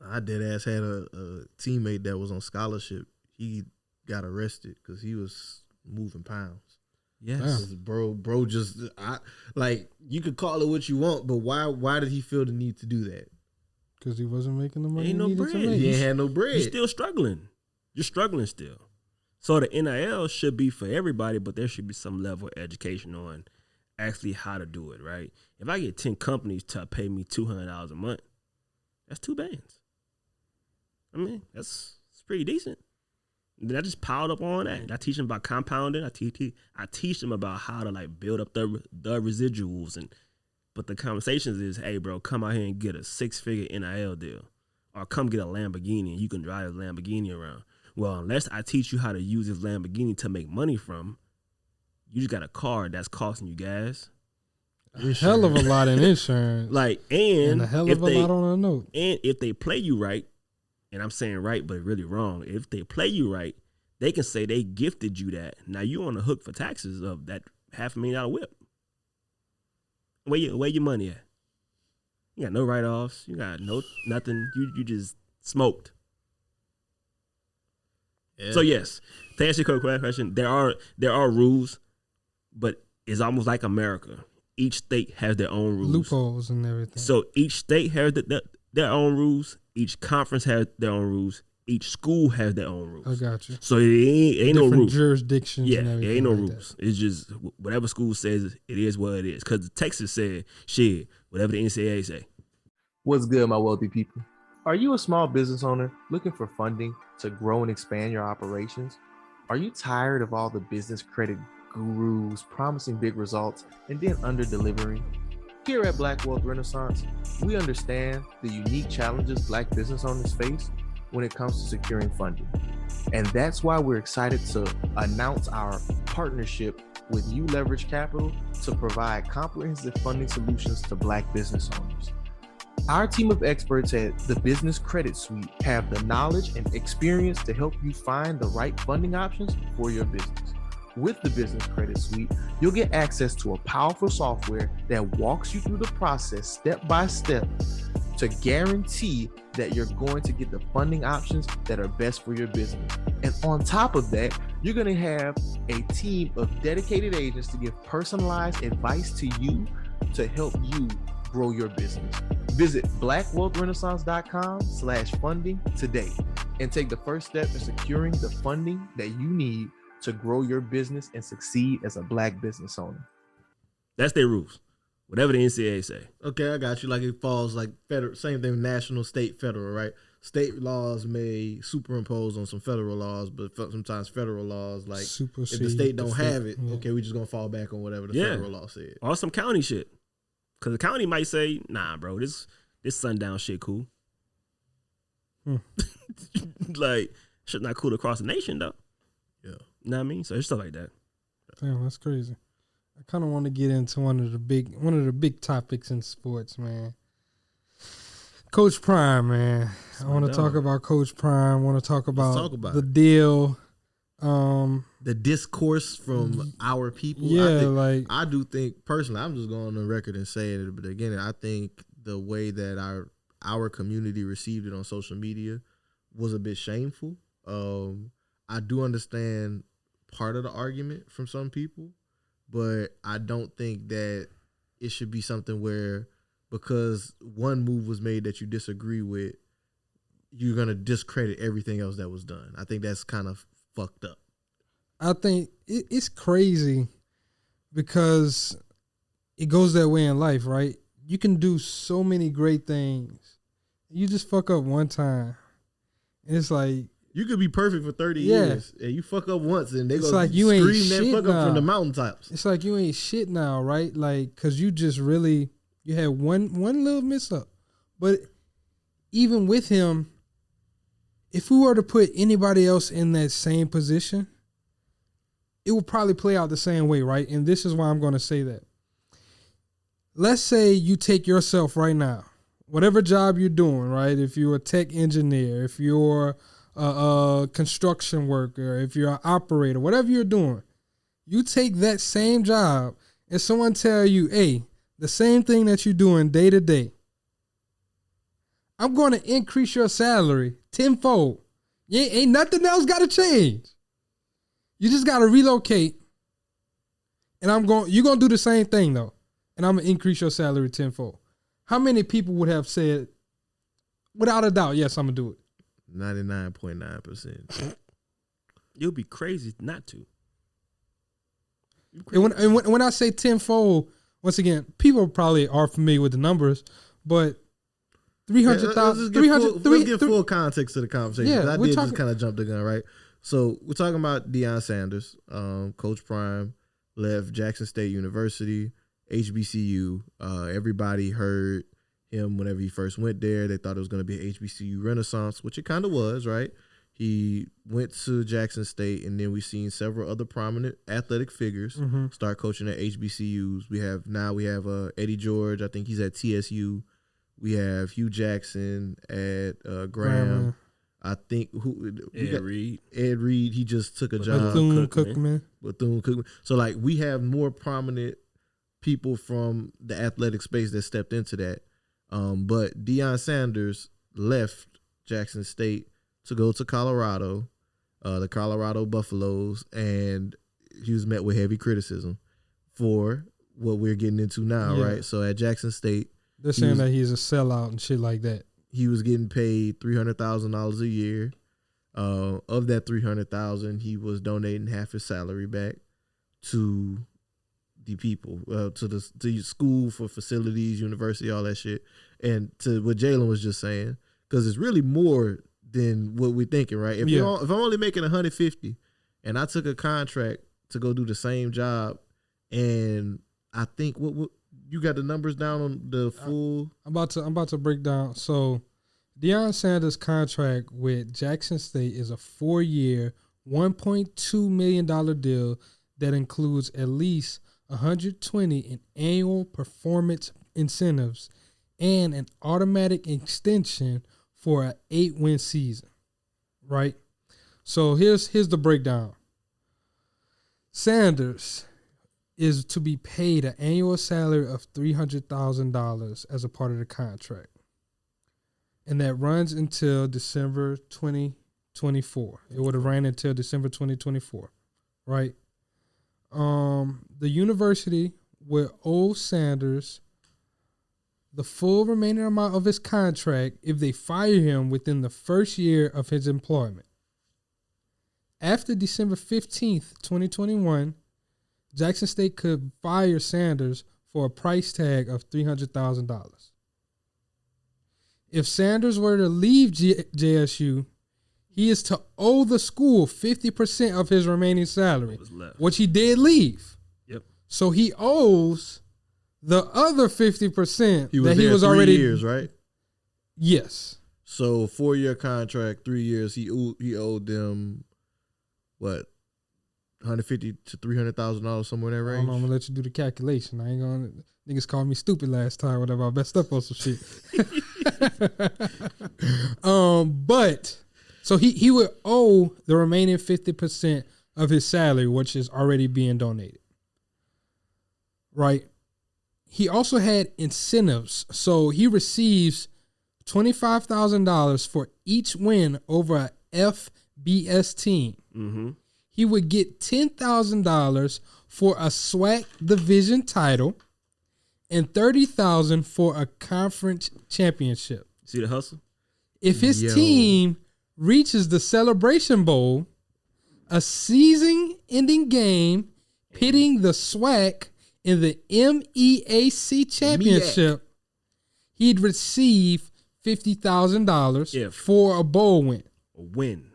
I dead ass had a teammate that was on scholarship. He got arrested because he was moving pounds. Yes, bro. Just you could call it what you want, but why did he feel the need to do that? Because he wasn't making the money. Ain't no bread. He ain't had no bread. You're still struggling. You're struggling still. So the NIL should be for everybody, but there should be some level of education on actually how to do it, right? If I get 10 companies to pay me $200 a month, that's 2 bands. I mean, that's pretty decent. And then I just piled up on that. I teach them about compounding. I teach them about how to like build up the residuals. But the conversations is, hey, bro, come out here and get a 6-figure NIL deal, or come get a Lamborghini and you can drive a Lamborghini around. Well, unless I teach you how to use this Lamborghini to make money from, you just got a car that's costing you gas. A hell of a lot in insurance. And a hell of a lot on a note. And if they play you right, and I'm saying right, but really wrong. If they play you right, they can say they gifted you that. Now you on the hook for taxes of that $500,000 whip. Where your money at? You got no write-offs. You got nothing. You just smoked. Yeah. So yes, to answer your question, there are rules, but it's almost like America. Each state has their own rules, loopholes and everything. So each state has their own rules. Each conference has their own rules. Each school has their own rules. I got you. So it ain't no rules. Jurisdictions. Yeah, and everything it ain't no like rules. It's just whatever school says it is what it is. Because Texas said, shit, whatever the NCAA say. What's good, my wealthy people? Are you a small business owner looking for funding to grow and expand your operations? Are you tired of all the business credit gurus promising big results and then under-delivering? Here at Black Wealth Renaissance, we understand the unique challenges Black business owners face when it comes to securing funding. And that's why we're excited to announce our partnership with U Leverage Capital to provide comprehensive funding solutions to Black business owners. Our team of experts at the Business Credit Suite have the knowledge and experience to help you find the right funding options for your business. With the Business Credit Suite, you'll get access to a powerful software that walks you through the process step by step to guarantee that you're going to get the funding options that are best for your business. And on top of that, you're going to have a team of dedicated agents to give personalized advice to you to help you grow your business. Visit blackwealthrenaissance.com/funding today and take the first step in securing the funding that you need to grow your business and succeed as a black business owner. That's their rules. Whatever the NCAA say. Okay, I got you. Like it falls like federal, same thing, national, state, federal, right? State laws may superimpose on some federal laws, but sometimes federal laws, like supersede if the state don't have it, yeah. okay, we just gonna fall back on whatever the federal law said. Or some county shit. Because the county might say, nah, bro, this sundown shit cool. Like, shit not cool across the nation, though. Yeah. You know what I mean? So it's stuff like that. Damn, that's crazy. I kind of want to get into one of the big topics in sports, man. Coach Prime, man. I want to talk about Coach Prime. I want to talk about the deal. The discourse from our people. Yeah, I do think personally, I'm just going on the record and saying it, but again, I think the way that our community received it on social media was a bit shameful. I do understand part of the argument from some people, but I don't think that it should be something where because one move was made that you disagree with, you're going to discredit everything else that was done. I think that's kind of fucked up. I think it's crazy because it goes that way in life, right? You can do so many great things. You just fuck up one time. And it's like, you could be perfect for 30 years and you fuck up once and they go like you scream ain't that shit fuck now. up from the mountaintops. It's like you ain't shit now, right? Like, cause you just really, you had one little miss up. But even with him, if we were to put anybody else in that same position, it would probably play out the same way, right? And this is why I'm going to say that. Let's say you take yourself right now, whatever job you're doing, right? If you're a tech engineer, if you're a construction worker, if you're an operator, whatever you're doing, you take that same job and someone tell you, hey, the same thing that you're doing day to day, I'm going to increase your salary tenfold. Ain't nothing else got to change. You just got to relocate, and you're going to do the same thing, though, and I'm going to increase your salary tenfold. How many people would have said, without a doubt, yes, I'm going to do it? 99.9%. You'll be crazy not to. And when I say tenfold, once again, people probably are familiar with the numbers, but 300,000. Let's give full context to the conversation. Yeah, I did just kind of jump the gun, right? So we're talking about Deion Sanders. Coach Prime left Jackson State University, HBCU. Everybody heard him whenever he first went there. They thought it was going to be an HBCU renaissance, which it kind of was, right? He went to Jackson State, and then we've seen several other prominent athletic figures start coaching at HBCUs. We have Eddie George. I think he's at TSU. We have Hugh Jackson at Graham. I think Ed Reed. Ed Reed, he just took a job. Bethune-Cookman. So like we have more prominent people from the athletic space that stepped into that. But Deion Sanders left Jackson State to go to Colorado, the Colorado Buffaloes, and he was met with heavy criticism for what we're getting into now, right? So at Jackson State, they're saying that he's a sellout and shit like that. He was getting paid $300,000 a year. Of that $300,000, he was donating half his salary back to the people, to the school for facilities, university, all that shit, and to what Jalen was just saying, because it's really more than what we're thinking, right? If I'm only making $150, and I took a contract to go do the same job, and I think what you got the numbers down on the full. I'm about to break down. So, Deion Sanders' contract with Jackson State is a 4-year, $1.2 million deal that includes at least $120 in annual performance incentives and an automatic extension for an 8-win season. Right? So here's the breakdown. Sanders is to be paid an annual salary of $300,000 as a part of the contract. And that runs until December 2024. It would have ran until December 2024, right? The university will owe Sanders the full remaining amount of his contract if they fire him within the first year of his employment. after December 15th, 2021, Jackson State could fire Sanders for a price tag of $300,000. If Sanders were to leave JSU, he is to owe the school 50% of his remaining salary, which he did leave. Yep. So he owes the other 50% He was that there he was 3 already years, right? Yes. So 4-year contract, 3 years. He owed them what, $150,000 to $300,000, somewhere in that range. I'm gonna let you do the calculation. I ain't gonna. Niggas called me stupid last time. Whatever. I messed up on some shit. But so he would owe the remaining 50% of his salary, which is already being donated. Right. He also had incentives, so he receives $25,000 for each win over a FBS team. Mm-hmm. He would get $10,000 for a SWAC division title and $30,000 for a conference championship. See the hustle? If his team reaches the Celebration Bowl, a season-ending game pitting the SWAC in the MEAC championship, he'd receive $50,000 for a bowl win. A win.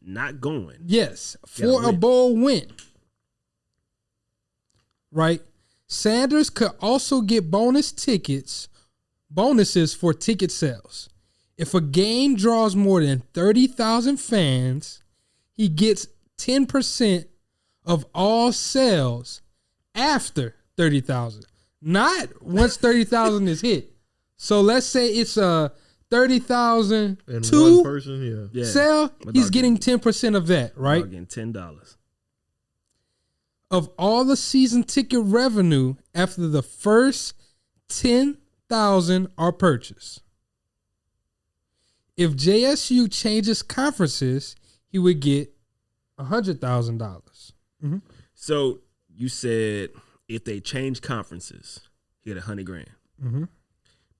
Not going. Yes, for a bowl win. Right? Sanders could also get bonuses for ticket sales. If a game draws more than 30,000 fans, he gets 10% of all sales after 30,000. Not once 30,000 is hit. So let's say it's a 30,000 And two one person, sell, he's getting 10% of that, right? Getting $10. Of all the season ticket revenue after the first 10,000 are purchased. If JSU changes conferences, he would get $100,000. Mm-hmm. So you said if they change conferences, he get $100,000. Mm-hmm.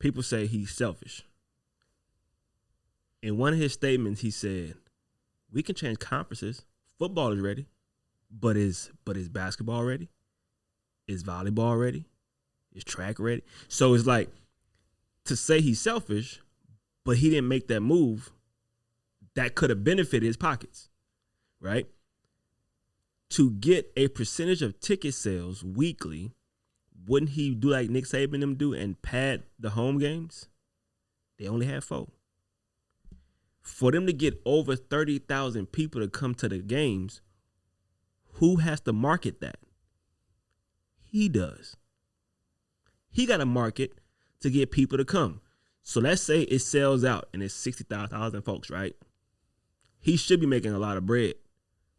People say he's selfish. In one of his statements, he said, "We can change conferences. Football is ready, but is basketball ready? Is volleyball ready? Is track ready?" So it's like, to say he's selfish, but he didn't make that move, that could have benefited his pockets, right? To get a percentage of ticket sales weekly, wouldn't he do like Nick Saban and them do and pad the home games? They only had 4. For them to get over 30,000 people to come to the games, who has to market that? He does. He got to market to get people to come. So let's say it sells out and it's 60,000 folks, right? He should be making a lot of bread.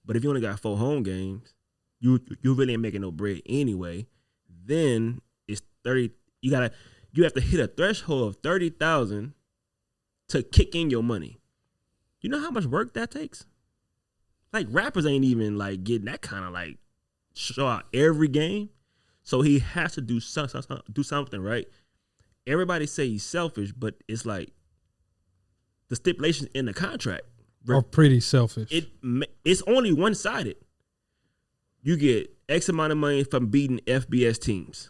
But if you only got 4 home games, you really ain't making no bread anyway. Then it's 30. You have to hit a threshold of 30,000 to kick in your money. You know how much work that takes? Like, rappers ain't even like getting that kind of like show out every game. So he has to do something, right? Everybody say he's selfish, but it's like the stipulations in the contract are pretty selfish. It's only one-sided. You get X amount of money from beating FBS teams.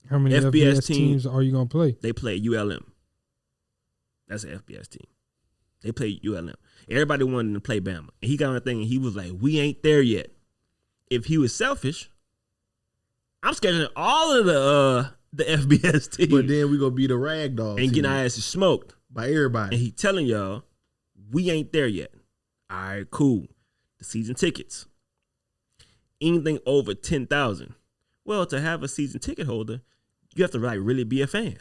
How many FBS teams are you going to play? They play ULM. That's an FBS team. They play ULM. Everybody wanted to play Bama. And he got on the thing and he was like, we ain't there yet. If he was selfish, I'm scheduling all of the FBS teams. But then we going to be the rag dogs. And getting our asses smoked. By everybody. And he telling y'all, we ain't there yet. All right, cool. The season tickets. Anything over 10,000. Well, to have a season ticket holder, you have to like really be a fan.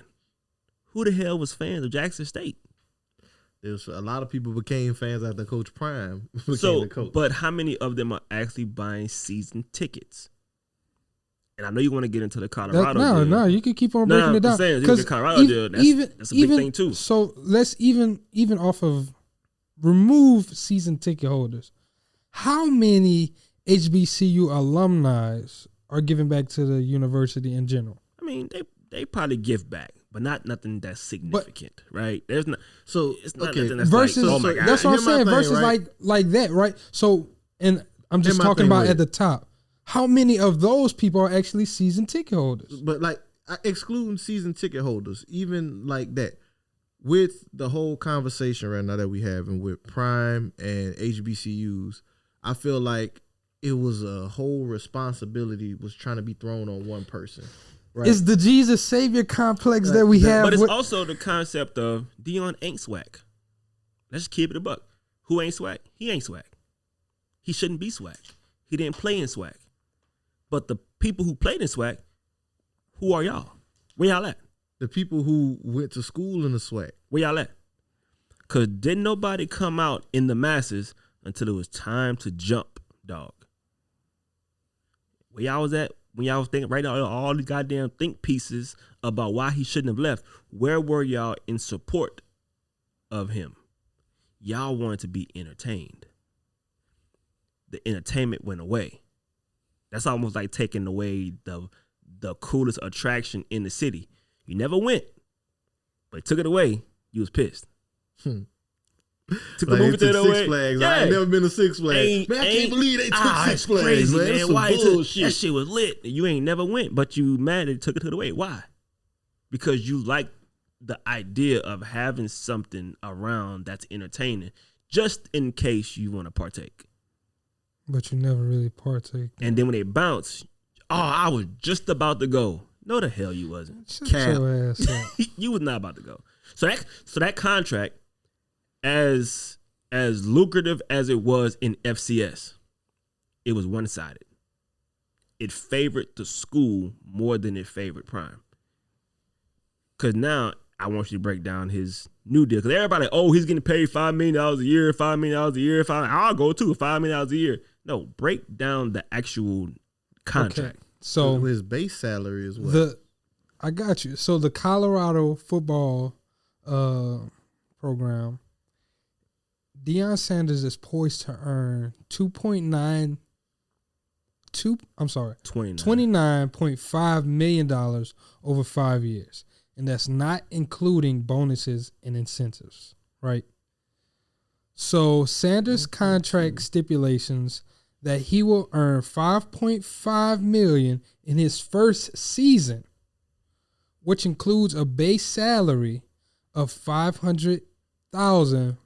Who the hell was fans of Jackson State? There's a lot of people became fans after Coach Prime became the coach. But how many of them are actually buying season tickets? And I know you want to get into the Colorado deal. No, you can keep on breaking it down. Because the Colorado deal, that's a big thing too. So let's even off of remove season ticket holders. How many HBCU alumni are giving back to the university in general? I mean, they probably give back. but not nothing that's significant, right? There's not. So it's not okay. nothing that's Versus, like, oh my God. that's what I'm Here's my saying. thing, Versus right? like that, right? So, and I'm just Here's my talking thing about with at it. the top. How many of those people are actually season ticket holders? But like excluding season ticket holders, even like that, with the whole conversation right now that we having with Prime and HBCUs, I feel like it was a whole responsibility was trying to be thrown on one person. Right? It's the Jesus Savior complex that we have. But it's with, also the concept of Dion ain't swag. Let's just keep it a buck. Who ain't swag? He ain't swag. He shouldn't be swag. He didn't play in swag. But the people who played in swag, who are y'all? Where y'all at? The people who went to school in the swag. Where y'all at? Because didn't nobody come out in the masses until it was time to jump, dog. Where y'all was at when y'all was thinking, right now, all these goddamn think pieces about why he shouldn't have left. Where were y'all in support of him? Y'all wanted to be entertained. The entertainment went away. That's almost like taking away the coolest attraction in the city. You never went, but took it away. You was pissed. Took the movie theater away. Six Flags. Yeah. I ain't never been to Six Flags. Man, I can't believe they took Six Flags. Crazy, man. man. Some Why bullshit. that shit was lit. You ain't never went, but you mad they took it away. Why? Because you like the idea of having something around that's entertaining, just in case you want to partake. but you never really partake. And then when they bounce, I was just about to go. No, the hell you wasn't. Shut your ass up. You was not about to go. So that contract, as lucrative as it was in FCS, it was one-sided. It favored the school more than it favored Prime. Because now I want you to break down his new deal. Because everybody, he's getting paid $5 million a year, $5 million a year. I'll go too, $5 million a year. No, break down the actual contract. Okay. So his base salary is what? I got you. So the Colorado football program, Deion Sanders is poised to earn $29.5 million over 5 years. And that's not including bonuses and incentives, right? So Sanders' contract stipulations that he will earn $5.5 million in his first season, which includes a base salary of $500,000.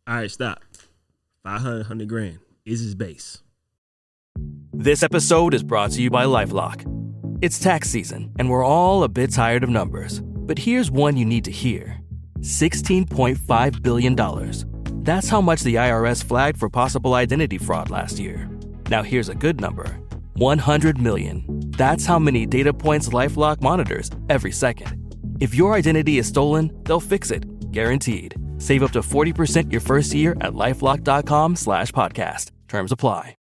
All right, stop. $500 grand is his base. This episode is brought to you by LifeLock. It's tax season, and we're all a bit tired of numbers. But here's one you need to hear. $16.5 billion. That's how much the IRS flagged for possible identity fraud last year. Now here's a good number. 100 million. That's how many data points LifeLock monitors every second. If your identity is stolen, they'll fix it. Guaranteed. Save up to 40% your first year at LifeLock.com/podcast. Terms apply.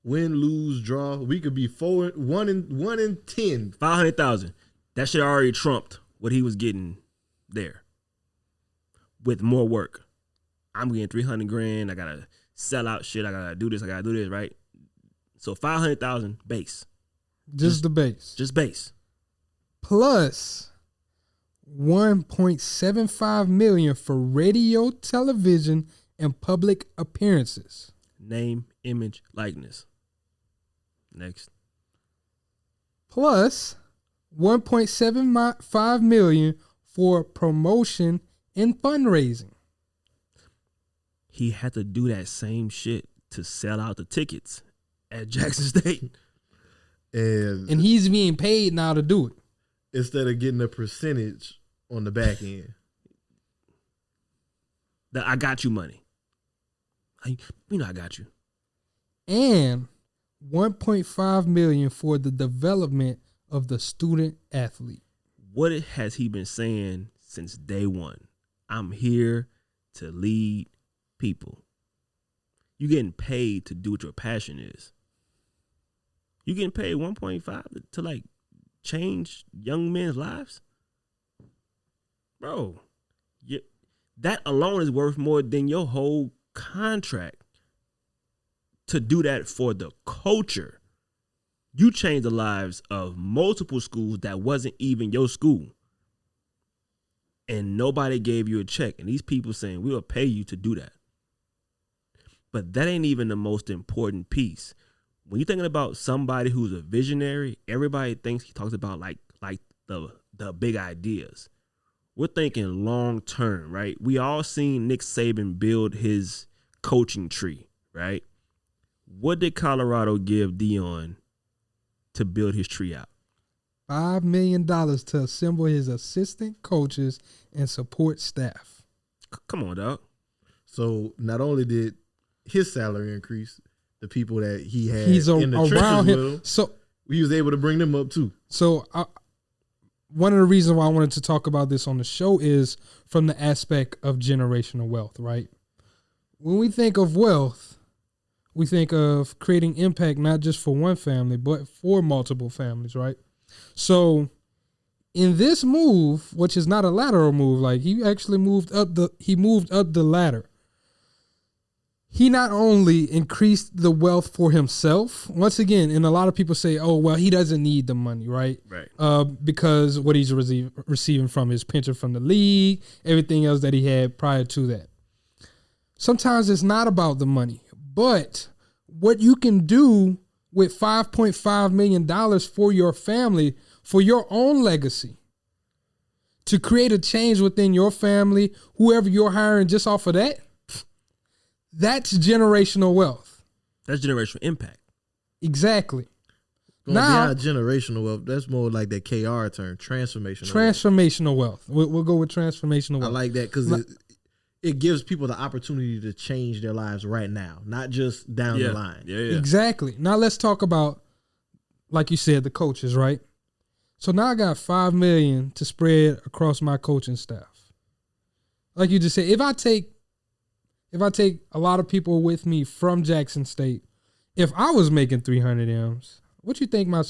Win, lose, draw. We could be 1 in 10. 500,000. That shit already trumped what he was getting there. With more work. I'm getting 300 grand. I gotta sell out shit. I gotta do this, right? So 500,000 base. Just the base. Just base. Plus $1.75 million for radio, television, and public appearances. Name, image, likeness. Next. Plus $1.75 million for promotion and fundraising. He had to do that same shit to sell out the tickets at Jackson State. And he's being paid now to do it. Instead of getting a percentage on the back end. I got you money. I got you. And $1.5 million for the development of the student athlete. What has he been saying since day one? I'm here to lead people. You getting paid to do what your passion is. You getting paid 1.5 to like change young men's lives? Bro, that alone is worth more than your whole contract to do that for the culture. You changed the lives of multiple schools that wasn't even your school. And nobody gave you a check. And these people saying, we'll pay you to do that. But that ain't even the most important piece. When you're thinking about somebody who's a visionary, everybody thinks he talks about like the big ideas. We're thinking long term, right? We all seen Nick Saban build his coaching tree, right? What did Colorado give Deion to build his tree out? $5 million to assemble his assistant coaches and support staff. Come on, dog. So not only did his salary increase, the people that he had in the around him. With him, so he was able to bring them up too. So one of the reasons why I wanted to talk about this on the show is from the aspect of generational wealth, right? When we think of wealth, we think of creating impact not just for one family, but for multiple families, right? So in this move, which is not a lateral move, like he actually moved up the ladder. He not only increased the wealth for himself, once again, and a lot of people say, oh, well, he doesn't need the money, right? Right. Because what he's receiving from his pension from the league, everything else that he had prior to that. Sometimes it's not about the money, but what you can do with $5.5 million for your family, for your own legacy, to create a change within your family, whoever you're hiring just off of that, that's generational wealth. That's generational impact. Exactly. Now, generational wealth, that's more like that KR term, transformational wealth. We'll go with transformational wealth. I like that because it gives people the opportunity to change their lives right now, not just down the line. Yeah. Exactly. Now let's talk about, like you said, the coaches, right? So now I got $5 million to spread across my coaching staff. Like you just said, if I take a lot of people with me from Jackson State, if I was making 300 M's, what you think my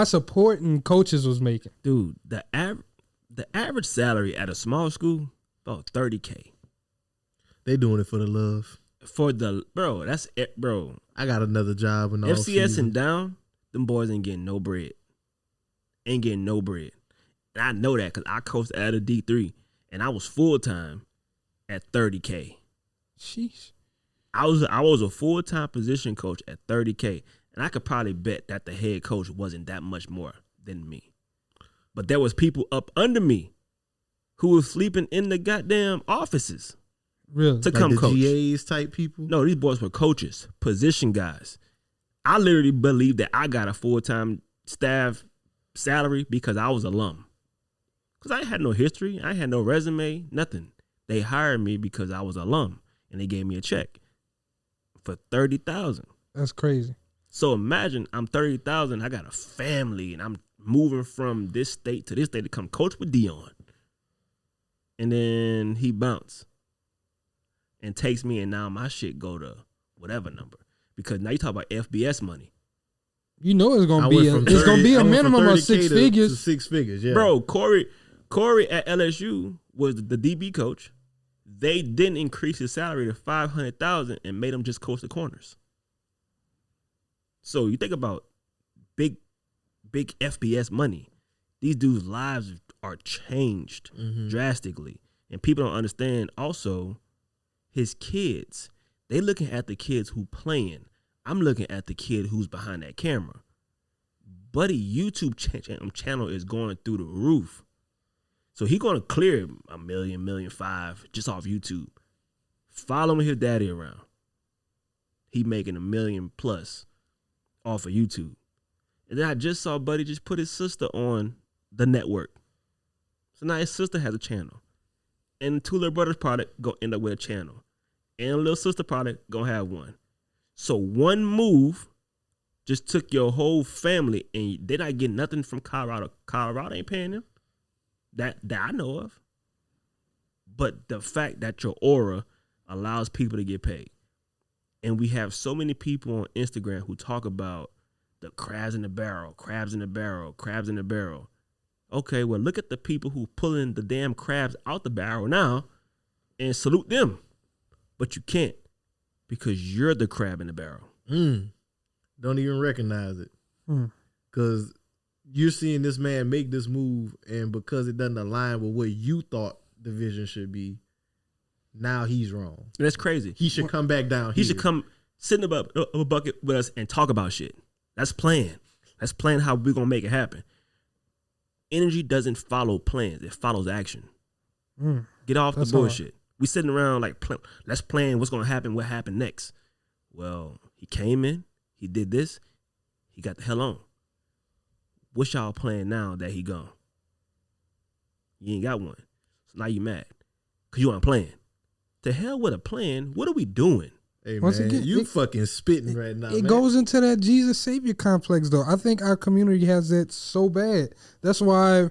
supporting coaches was making? Dude, the average salary at a small school about $30K. They doing it for the love. That's it, bro. I got another job in the FCS and down, them boys ain't getting no bread. And I know that because I coached at a D3 and I was full time at $30K. Sheesh. I was a full-time position coach at $30K, and I could probably bet that the head coach wasn't that much more than me. But there was people up under me who were sleeping in the goddamn offices. Really? To like come the coach. GAs type people? No, these boys were coaches, position guys. I literally believe that I got a full-time staff salary because I was alum. Because I had no history. I had no resume, nothing. They hired me because I was alum, and they gave me a check for $30,000. That's crazy. So imagine I'm $30,000. I got a family, and I'm moving from this state to this state to come coach with Deion. And then he bounced and takes me, and now my shit go to whatever number. Because now you talk about FBS money. You know it's gonna be a minimum of six figures. To 6 figures, yeah. Bro, Corey at LSU was the DB coach. They didn't increase his salary to $500,000 and made him just coach the corners. So you think about big FBS money. These dudes' lives are changed drastically. And people don't understand also his kids. They looking at the kids who playing. I'm looking at the kid who's behind that camera. Buddy YouTube channel is going through the roof. So he going to clear $1 million, $1.5 million just off YouTube. Following his daddy around. He making $1 million plus off of YouTube. And then I just saw Buddy just put his sister on the network. So now his sister has a channel. And two little brothers probably go end up with a channel. And a little sister probably gonna have one. So one move just took your whole family and they're not getting nothing from Colorado. Colorado ain't paying them. That I know of. But the fact that your aura allows people to get paid. And we have so many people on Instagram who talk about the crabs in the barrel. Okay, well, look at the people who pulling the damn crabs out the barrel now and salute them. But you can't because you're the crab in the barrel. don't even recognize it. Because you're seeing this man make this move, and because it doesn't align with what you thought the vision should be, now he's wrong. That's crazy. He should come back down. He should come sit in a bucket with us and talk about shit. That's playing. That's playing how we're going to make it happen. Energy doesn't follow plans. It follows action. Get off the bullshit. We sitting around like, let's plan what's going to happen, what happened next. Well, he came in, he did this, he got the hell on. What's y'all plan now that he gone? You ain't got one. So now you mad because you aren't playing. To hell with a plan. What are we doing? Hey, once man, again, you fucking spitting right now. It goes into that Jesus Savior complex, though. I think our community has that so bad. That's why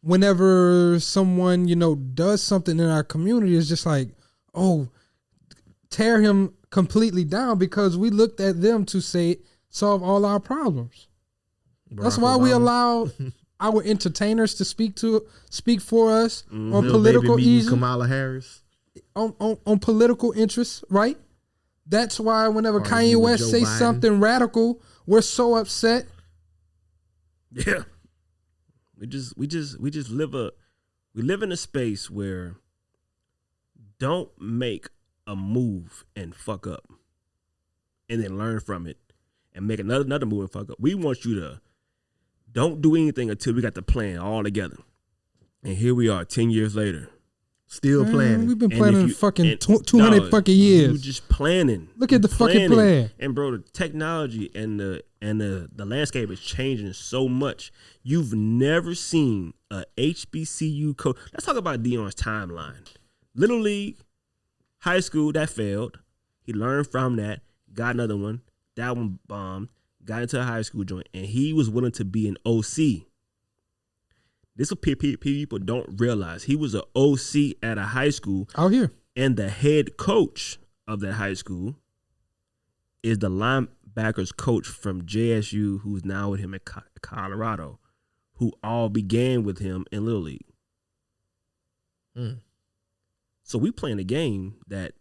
whenever someone, does something in our community, it's just like, oh, tear him completely down because we looked at them to solve all our problems. That's why we allow our entertainers to speak for us on political issues. Kamala Harris. On political interests, right? That's why whenever Kanye West say something radical, we're so upset. Yeah. We live in a space where don't make a move and fuck up and then learn from it and make another move and fuck up. We want you to don't do anything until we got the plan all together. And here we are 10 years later. Still planning. We've been planning 200 fucking years. You just planning. Look at the fucking plan. And bro, the technology and the landscape is changing so much. You've never seen a HBCU coach. Let's talk about Deion's timeline. Little League, high school, that failed. He learned from that, got another one. That one bombed, got into a high school joint, and he was willing to be an OC. This is what people don't realize. He was an OC at a high school. Out here. And the head coach of that high school is the linebackers coach from JSU, who's now with him in Colorado, who all began with him in Little League. So we playing a game that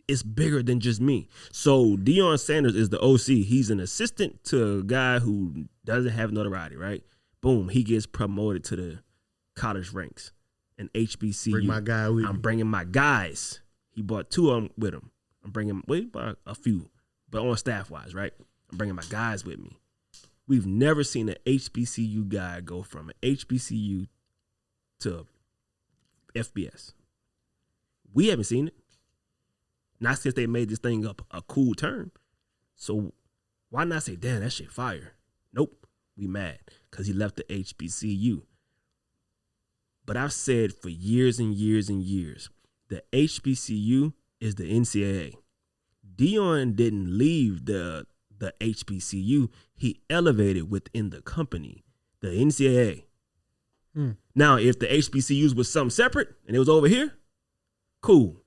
is bigger than just me. So Deion Sanders is the OC. He's an assistant to a guy who doesn't have notoriety, right? Boom, he gets promoted to the college ranks and HBCU. Bring my guy with I'm bringing my guys. He brought two of them with him. I'm bringing, a few, but on staff-wise, right? I'm bringing my guys with me. We've never seen an HBCU guy go from an HBCU to FBS. We haven't seen it. Not since they made this thing up a cool term. So why not say, damn, that shit fire? Nope. We mad because he left the HBCU. But I've said for years and years and years, the HBCU is the NCAA. Deion didn't leave the HBCU. He elevated within the company, the NCAA. Now, if the HBCUs was something separate and it was over here, cool.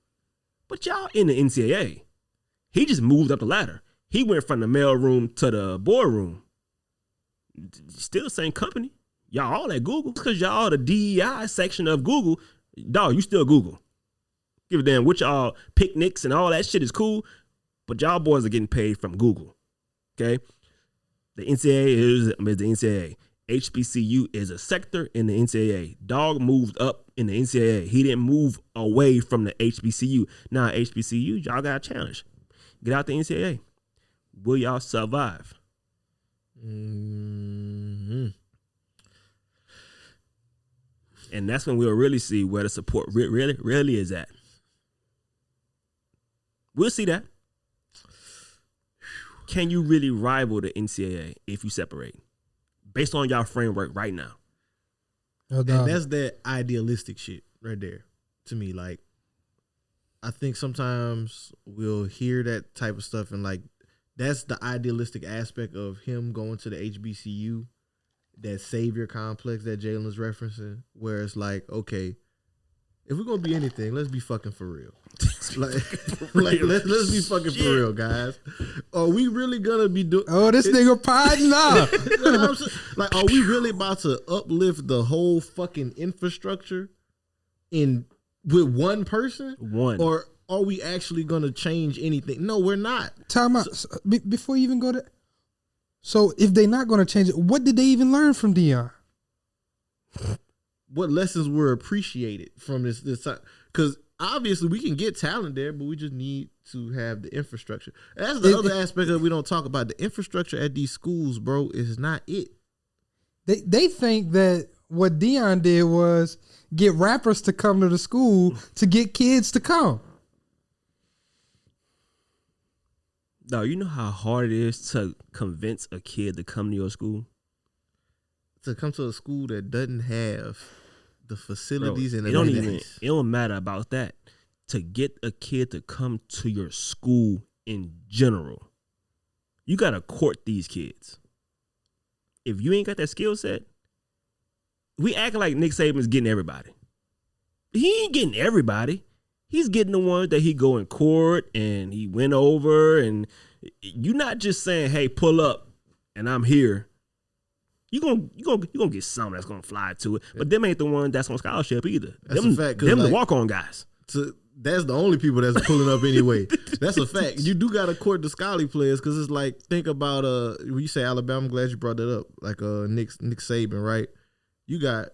But y'all in the NCAA. He just moved up the ladder. He went from the mailroom to the boardroom. Still the same company. Y'all all at Google. Because y'all the DEI section of Google. Dog, you still Google. Give a damn what y'all picnics and all that shit is cool. But y'all boys are getting paid from Google. Okay? The NCAA is the NCAA. HBCU is a sector in the NCAA. Dog moved up in the NCAA. He didn't move away from the HBCU. Now HBCU, y'all got a challenge. Get out the NCAA. Will y'all survive? And that's when we'll really see where the support really is at. We'll see that. Can you really rival the NCAA if you separate? Based on y'all framework right now. And that's that idealistic shit right there to me. Like, I think sometimes we'll hear that type of stuff and like, that's the idealistic aspect of him going to the HBCU, that savior complex that Jalen's referencing, where it's like, okay, if we're gonna be anything, let's be fucking for real. Let's be fucking for real, guys. Are we really gonna be doing? Oh, this nigga potting up. You know what I'm saying? Like, are we really about to uplift the whole fucking infrastructure with one person? One. Or are we actually going to change anything? No, we're not. Time out. Before you even go to... So if they're not going to change it, what did they even learn from Deion? What lessons were appreciated from this time? Because obviously we can get talent there, but we just need to have the infrastructure. That's the other aspect that we don't talk about. The infrastructure at these schools, bro, is not it. They think that what Deion did was get rappers to come to the school to get kids to come. No, you know how hard it is to convince a kid to come to your school? To come to a school that doesn't have the facilities and it don't matter about that. To get a kid to come to your school in general, you gotta court these kids. If you ain't got that skill set, we acting like Nick Saban's getting everybody. He ain't getting everybody. He's getting the ones that he go in court and he went over, and you're not just saying, hey, pull up and I'm here. You gonna get some that's gonna fly to it, but them ain't the one that's on scholarship either. That's them, a fact. Them Like, the walk-on guys. That's the only people that's pulling up anyway. That's a fact. You do got to court the scholarly players because it's like, think about when you say Alabama. I'm glad you brought that up. Like Nick Saban, right? You got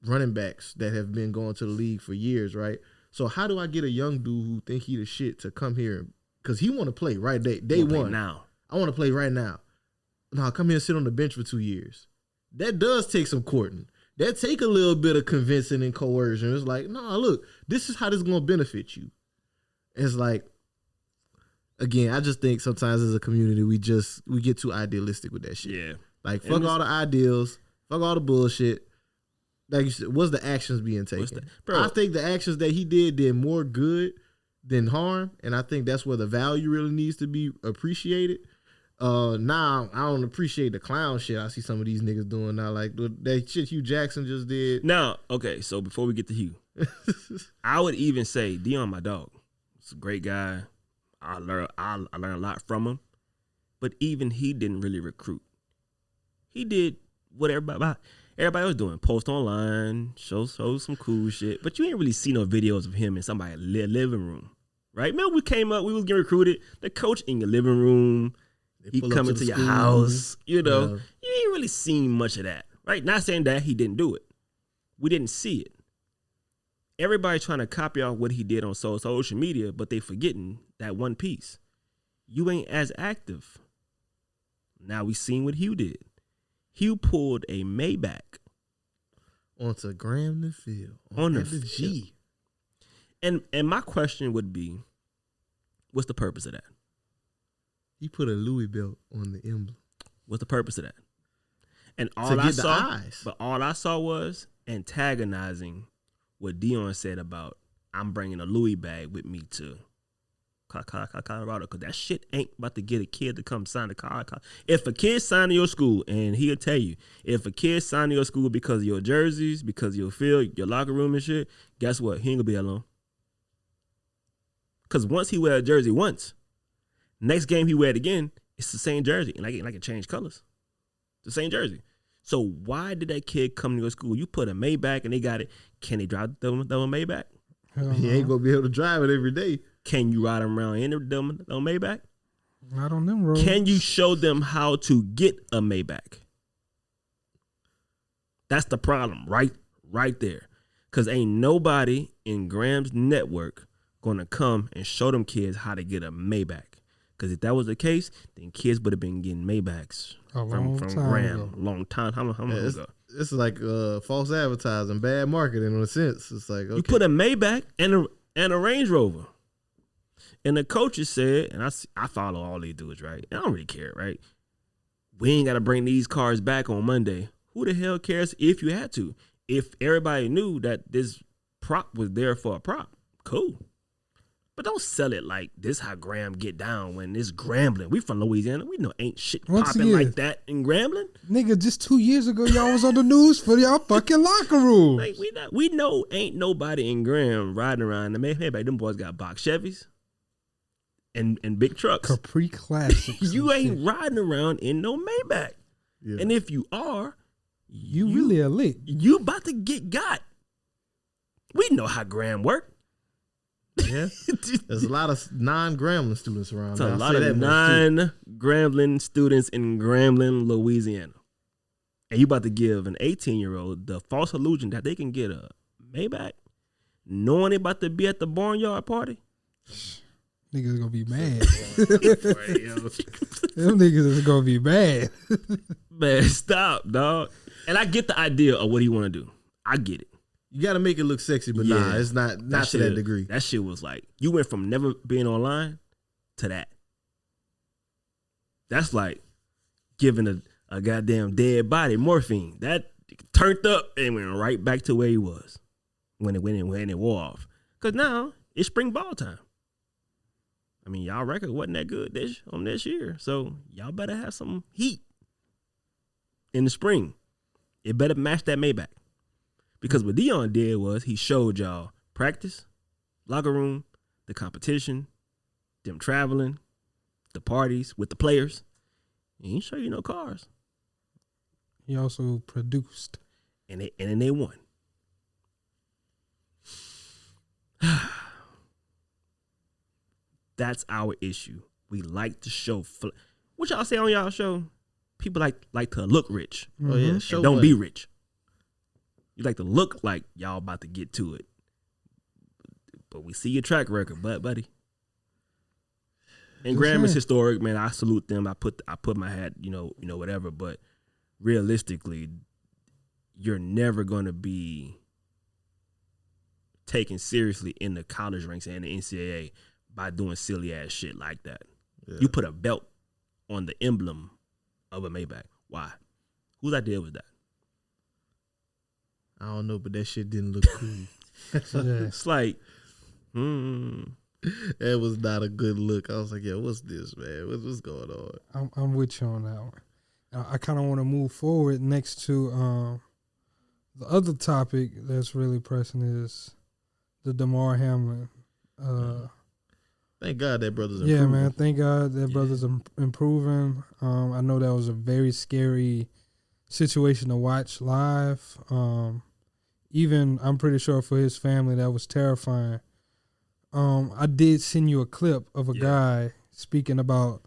running backs that have been going to the league for years, right? So how do I get a young dude who think he the shit to come here because he want to play right day one now? I want to play right now. No, come here and sit on the bench for 2 years. That does take some courting. That take a little bit of convincing and coercion. It's like, no, look, this is how this is going to benefit you. It's like, again, I just think sometimes as a community, we get too idealistic with that shit. Yeah. Like, fuck all the ideals, fuck all the bullshit. Like you said, what's the actions being taken? I think the actions that he did more good than harm, and I think that's where the value really needs to be appreciated. Now I don't appreciate the clown shit I see some of these niggas doing now, like that shit Hugh Jackson just did. Now, okay, so before we get to Hugh, I would even say Deion, my dog. He's a great guy. I learned a lot from him, but even he didn't really recruit. He did what everybody was doing: post online, show some cool shit. But you ain't really see no videos of him in somebody's living room, right? Remember we came up, we was getting recruited. The coach in your living room. He coming to your house, you know. Yeah. You ain't really seen much of that, right? Not saying that he didn't do it. We didn't see it. Everybody trying to copy out what he did on social media, but they forgetting that one piece. You ain't as active. Now we seen what Hugh did. Hugh pulled a Maybach onto Graham the field on the G. And my question would be, what's the purpose of that? He put a Louis belt on the emblem. What's the purpose of that? And all I saw was antagonizing what Deion said about, I'm bringing a Louis bag with me to Colorado, because that shit ain't about to get a kid to come sign the card. If a kid sign to your school, and he'll tell you, if a kid sign to your school because of your jerseys, because of your field, your locker room and shit, guess what? He ain't gonna be alone. Because once he wear a jersey once, next game he wear it again, it's the same jersey. And I can change colors. The same jersey. So why did that kid come to your school? You put a Maybach and they got it. Can they drive the Maybach? He ain't going to be able to drive it every day. Can you ride them around in the Maybach? Not on them roads. Can you show them how to get a Maybach? That's the problem right there. Because ain't nobody in Graham's network going to come and show them kids how to get a Maybach. Because if that was the case, then kids would have been getting Maybachs from Graham a long time. How long ago? It's like false advertising, bad marketing in a sense. It's like, okay. You put a Maybach and a Range Rover. And the coaches said, and I follow all these dudes, right? And I don't really care, right? We ain't got to bring these cars back on Monday. Who the hell cares if you had to? If everybody knew that this prop was there for a prop, cool. But don't sell it like this how Graham get down when it's Grambling. We from Louisiana. We know ain't shit popping like that in Grambling. Nigga, just 2 years ago, y'all was on the news for y'all fucking locker room. Like, we know ain't nobody in Graham riding around. Them boys got box Chevys and big trucks. Capri Classics. You ain't riding around in no Maybach. Yeah. And if you are, you really a lick. You about to get got. We know how Graham work. Yeah, there's a lot of non-Grambling students around. It's a lot of non-Grambling students in Grambling, Louisiana. And you about to give an 18-year-old the false illusion that they can get a Maybach, knowing they about to be at the barnyard party. Niggas gonna be mad. Them niggas is gonna be mad. Man, stop, dog. And I get the idea of what he want to do. I get it. You got to make it look sexy, but nah, it's not to that degree. That shit was like, you went from never being online to that. That's like giving a goddamn dead body morphine. That turned up and went right back to where he was when it wore off. Because now it's spring ball time. I mean, y'all record wasn't that good this year. So y'all better have some heat in the spring. It better match that Maybach. Because what Deion did was he showed y'all practice, locker room, the competition, them traveling, the parties with the players. He didn't show you no cars. He also produced. And then they won. That's our issue. We like to show. What y'all say on y'all show? People like to look rich. Mm-hmm. Oh yeah, show don't money. be rich. You like to look like y'all about to get to it. But we see your track record, buddy. And Graham is historic, man. I salute them. I put my hat, whatever. But realistically, you're never gonna be taken seriously in the college ranks and the NCAA by doing silly ass shit like that. Yeah. You put a belt on the emblem of a Maybach. Why? Whose idea was that? I don't know, but that shit didn't look cool. It's like, That was not a good look. I was like, yeah, what's this, man? What's going on? I'm with you on that one. I kind of want to move forward next to the other topic that's really pressing is the Damar Hamlin. Thank God that brother's improving. Yeah, man. Thank God that brother's improving. I know that was a very scary situation to watch live. Even I'm pretty sure for his family that was terrifying. I did send you a clip of a guy speaking about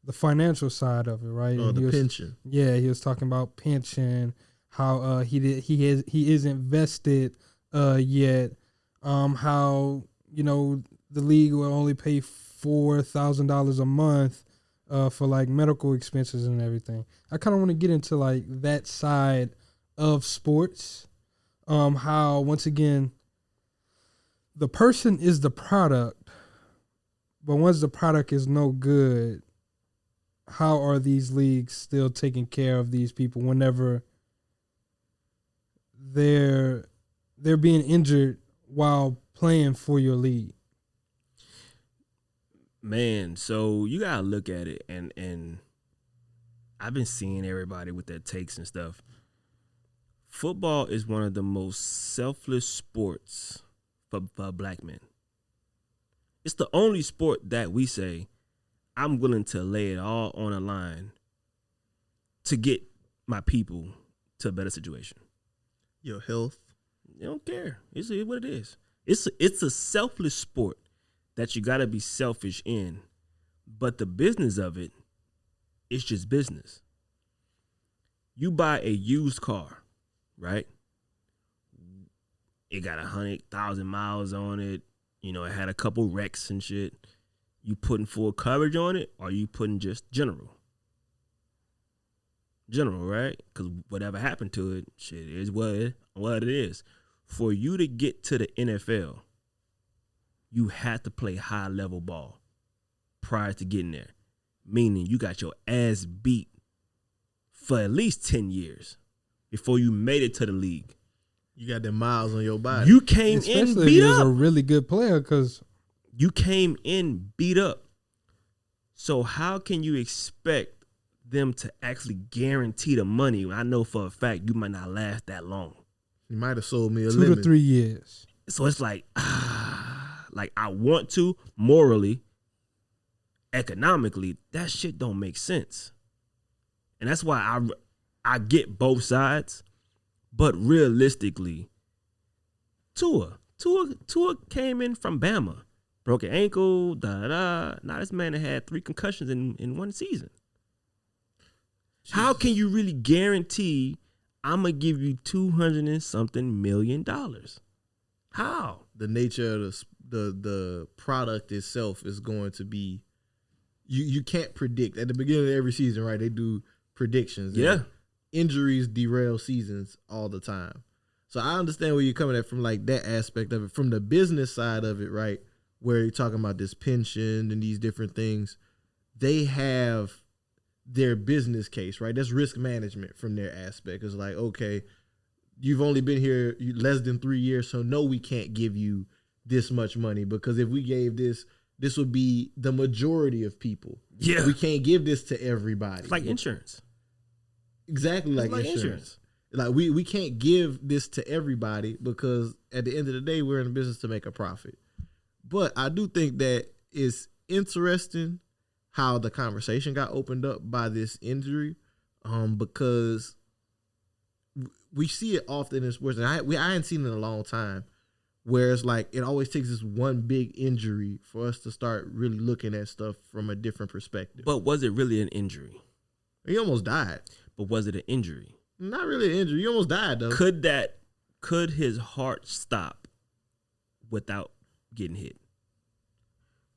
the financial side of it, right? Oh, the pension. Yeah, he was talking about pension, how he isn't vested yet. How the league will only pay $4,000 a month for like medical expenses and everything. I kind of want to get into like that side of sports. How once again the person is the product, but once the product is no good, how are these leagues still taking care of these people whenever they're being injured while playing for your league? Man, so you gotta look at it, and I've been seeing everybody with their takes and stuff. Football is one of the most selfless sports for black men. It's the only sport that we say, I'm willing to lay it all on a line to get my people to a better situation. Your health. You don't care. It's what it is. It's a selfless sport that you got to be selfish in. But the business of it, it's just business. You buy a used car, right? It got 100,000 miles on it. It had a couple wrecks and shit. You putting full coverage on it, or you putting just general? General, right? Because whatever happened to it, shit is what it is. For you to get to the NFL, you had to play high level ball prior to getting there. Meaning you got your ass beat for at least 10 years before you made it to the league. You got them miles on your body. You came in beat if up. A really good player, because you came in beat up. So how can you expect them to actually guarantee the money? I know for a fact you might not last that long. You might have sold me a 2 to 3 years. So it's like, like I want to morally, economically, that shit don't make sense. And that's why I get both sides. But realistically, Tua came in from Bama. broken ankle, Now this man had 3 concussions in one season. Jesus. How can you really guarantee I'm gonna give you $200 and something million? How? The nature of the product itself is going to be, you can't predict. At the beginning of every season, right, they do predictions. Yeah. Injuries derail seasons all the time. So I understand where you're coming at from, like, that aspect of it. From the business side of it, right, where you're talking about this pension and these different things, they have their business case, right? That's risk management from their aspect. It's like, okay, you've only been here less than 3 years, so no, we can't give you this much money, because if we gave this would be the majority of people. Yeah. We can't give this to everybody. It's like insurance. Exactly like insurance. Like we can't give this to everybody, because at the end of the day, we're in the business to make a profit. But I do think that it's interesting how the conversation got opened up by this injury, because we see it often in sports, and I hadn't seen it in a long time, where it's like it always takes this one big injury for us to start really looking at stuff from a different perspective. But was it really an injury? He almost died. But was it an injury? Not really an injury. He almost died, though. Could his heart stop without getting hit?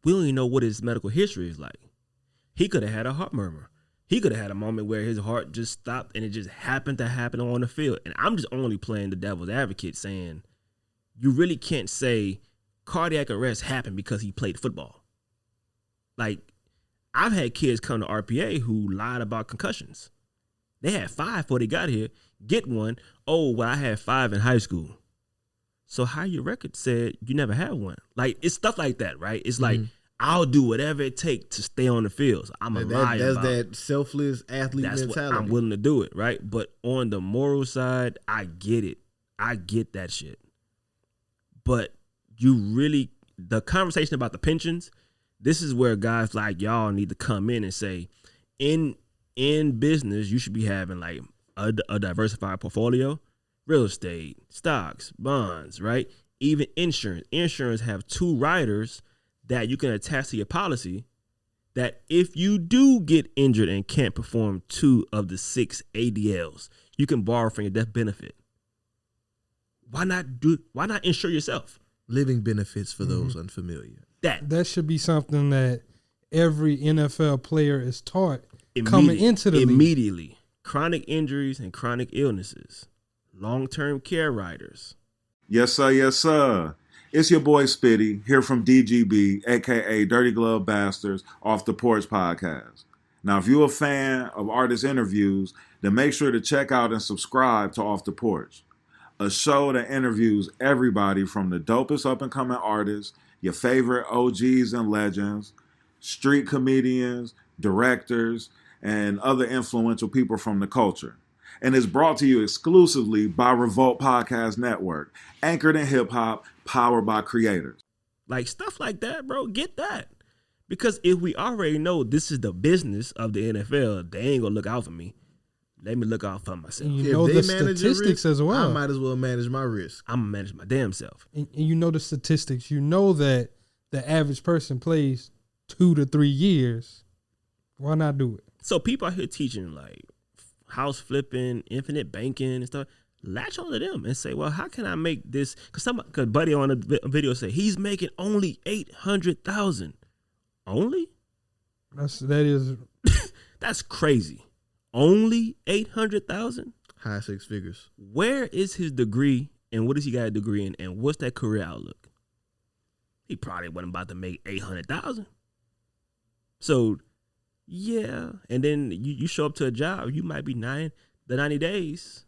We don't even know what his medical history is like. He could have had a heart murmur. He could have had a moment where his heart just stopped and it just happened to happen on the field. And I'm just only playing the devil's advocate, saying you really can't say cardiac arrest happened because he played football. Like, I've had kids come to RPA who lied about concussions. They had 5 before they got here. Get one. Oh, well, I had 5 in high school. So how your record said you never had one? Like, it's stuff like that, right? It's like, I'll do whatever it takes to stay on the field. So I'm a liar. That's that selfless athlete mentality. What I'm willing to do it, right? But on the moral side, I get it. I get that shit. But the conversation about the pensions, this is where guys like y'all need to come in and say, in business, you should be having like a diversified portfolio, real estate, stocks, bonds, right? Even insurance. Insurance have 2 riders that you can attach to your policy that if you do get injured and can't perform 2 of the 6 ADLs, you can borrow from your death benefit. Why not insure yourself? Living benefits for those unfamiliar. That should be something that every NFL player is taught coming into the league. Immediately. Chronic injuries and chronic illnesses. Long-term care riders. Yes, sir. Yes, sir. It's your boy Spitty here from DGB, a.k.a. Dirty Glove Bastards, Off the Porch podcast. Now, if you're a fan of artist interviews, then make sure to check out and subscribe to Off the Porch, a show that interviews everybody from the dopest up-and-coming artists, your favorite OGs and legends, street comedians, directors, and other influential people from the culture. And it's brought to you exclusively by Revolt Podcast Network, anchored in hip-hop, powered by creators. Like, stuff like that, bro, get that. Because if we already know this is the business of the NFL, they ain't going to look out for me. Let me look out for myself. And you know the statistics risk, as well. I might as well manage my risk. I'm going to manage my damn self. And you know the statistics. You know that the average person plays 2 to 3 years. Why not do it? So people out here teaching, like, house flipping, infinite banking and stuff. Latch on to them and say, well, how can I make this? Because buddy on a video said he's making only $800,000. Only? That's crazy. Only $800,000? High 6 figures. Where is his degree and what does he got a degree in and what's that career outlook? He probably wasn't about to make $800,000. So, yeah. And then you show up to a job, you might be 90 days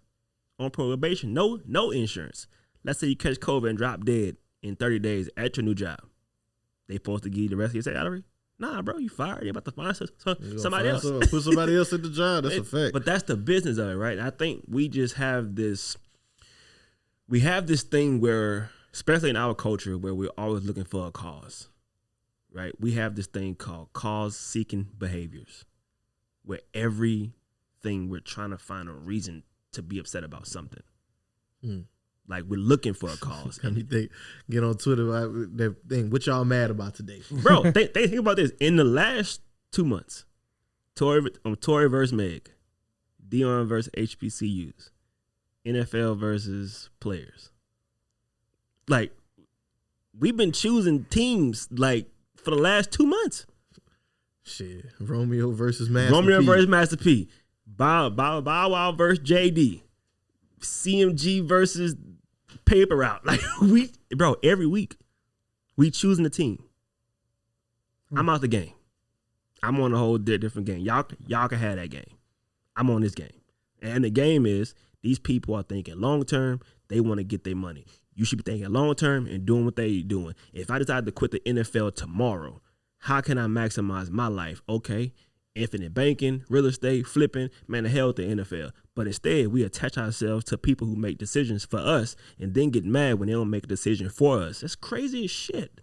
on probation. No insurance. Let's say you catch COVID and drop dead in 30 days at your new job. They supposed to give you the rest of your salary? Nah, bro, you fired. You're about to find somebody else. Put somebody else at the job. That's a fact. But that's the business of it, right? And I think we just have this. We have this thing where, especially in our culture, where we're always looking for a cause, right? We have this thing called cause-seeking behaviors, where everything we're trying to find a reason to be upset about something. Like we're looking for a cause. And you think, get on Twitter, that thing, what y'all mad about today? Bro, think about this. In the last 2 months, Tory versus Meg, Dion versus HBCUs, NFL versus players. Like, we've been choosing teams, like, for the last 2 months. Shit. Romeo versus Master P. Romeo versus Master P. Bow Wow versus JD. CMG versus Paper Route. Like, every week, we choosing a team. I'm out the game. I'm on a whole different game. Y'all can have that game. I'm on this game. And the game is, these people are thinking long term. They want to get their money. You should be thinking long term and doing what they doing. If I decide to quit the NFL tomorrow, how can I maximize my life? Okay, infinite banking, real estate, flipping, man, the hell with the NFL. But instead, we attach ourselves to people who make decisions for us and then get mad when they don't make a decision for us. That's crazy as shit.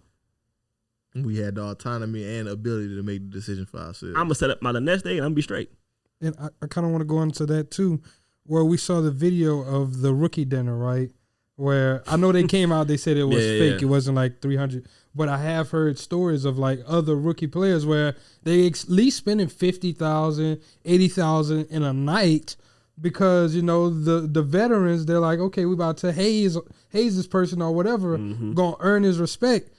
We had the autonomy and ability to make the decision for ourselves. I'm going to set up the next day and I'm going to be straight. And I kind of want to go into that too, where we saw the video of the rookie dinner, right? Where I know they came out, they said it was fake. It wasn't like 300. But I have heard stories of like other rookie players where they at least spending $50,000, $80,000 in a night because, you know, the veterans, they're like, okay, we about to haze this person or whatever, gonna earn his respect.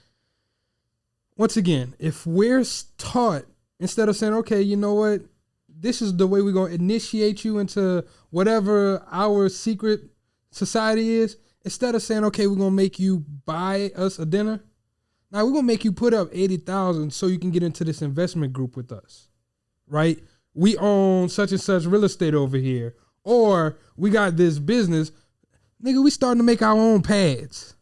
Once again, if we're taught, instead of saying, okay, you know what, this is the way we're going to initiate you into whatever our secret society is, instead of saying, okay, we're going to make you buy us a dinner, now we're going to make you put up $80,000 so you can get into this investment group with us, right? We own such and such real estate over here, or we got this business. Nigga, we starting to make our own pads.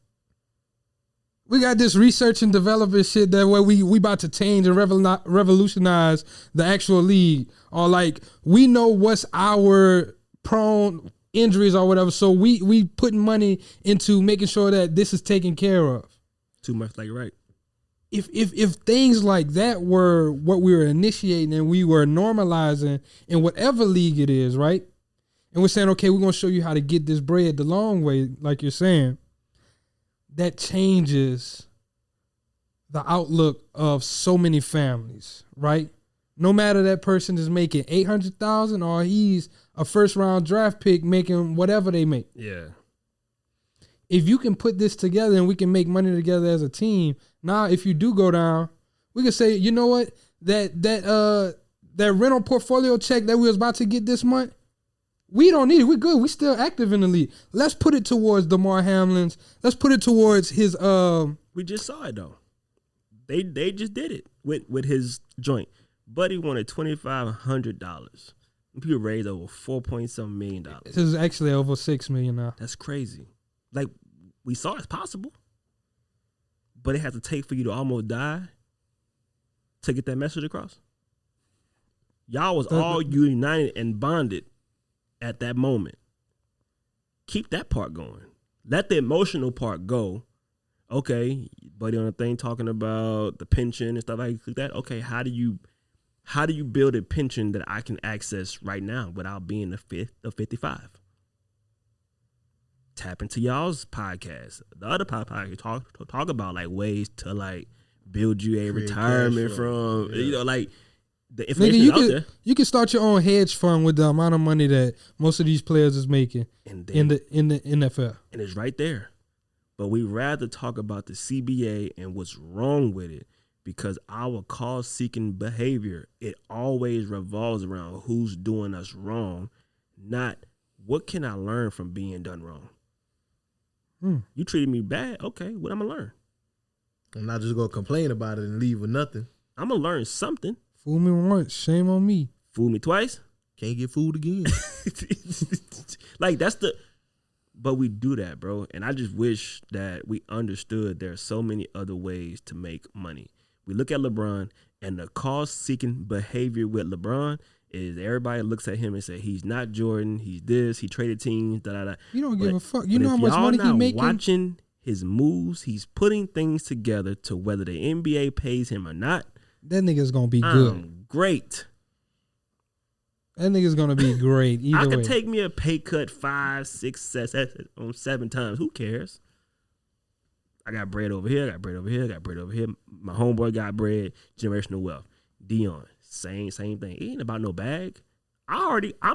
We got this research and development shit that way we about to change and revolutionize the actual league. Or like, we know what's our prone injuries or whatever. So we putting money into making sure that this is taken care of. Too much, like, right. If things like that were what we were initiating and we were normalizing in whatever league it is, right? And we're saying, okay, we're going to show you how to get this bread the long way, like you're saying. That changes the outlook of so many families, right? No matter that person is making $800,000 or he's a first round draft pick making whatever they make. Yeah. If you can put this together and we can make money together as a team, now if you do go down, we can say, you know what, that rental portfolio check that we was about to get this month, we don't need it. We're good. We're still active in the league. Let's put it towards DeMar Hamlin's. Let's put it towards his. We just saw it though. They just did it with his joint. Buddy wanted $2,500. People raised over $4.7 million. This is actually over $6 million now. That's crazy. Like, we saw it's possible, but it has to take for you to almost die to get that message across. Y'all was all united and bonded at that moment. Keep that part going. Let the emotional part go. Okay, buddy on the thing talking about the pension and stuff like that. Okay, how do you build a pension that I can access right now without being the 55? Tap into y'all's podcast. The other podcast talk about like ways to like build you a retirement from, you know, like the information is out there. You can start your own hedge fund with the amount of money that most of these players is making in the NFL. And it's right there. But we rather talk about the CBA and what's wrong with it because our cause-seeking behavior, it always revolves around who's doing us wrong, not what can I learn from being done wrong. You treated me bad. Okay, what I'm going to learn? I'm not just going to complain about it and leave with nothing. I'm going to learn something. Fool me once, shame on me. Fool me twice. Can't get fooled again. Like, but we do that, bro. And I just wish that we understood there are so many other ways to make money. We look at LeBron, and the cause-seeking behavior with LeBron is everybody looks at him and say, he's not Jordan, he's this, he traded teams, da-da-da. You don't give a fuck. You know how much money he making? Watching his moves, he's putting things together to whether the NBA pays him or not. That nigga's going to be good. Great. That nigga's gonna be great either I way. could take me a pay cut 5, 6, 7 times. Who cares? I got bread over here. I got bread over here. I got bread over here. My homeboy got bread. Generational wealth. Dion, same thing. It ain't about no bag. I'm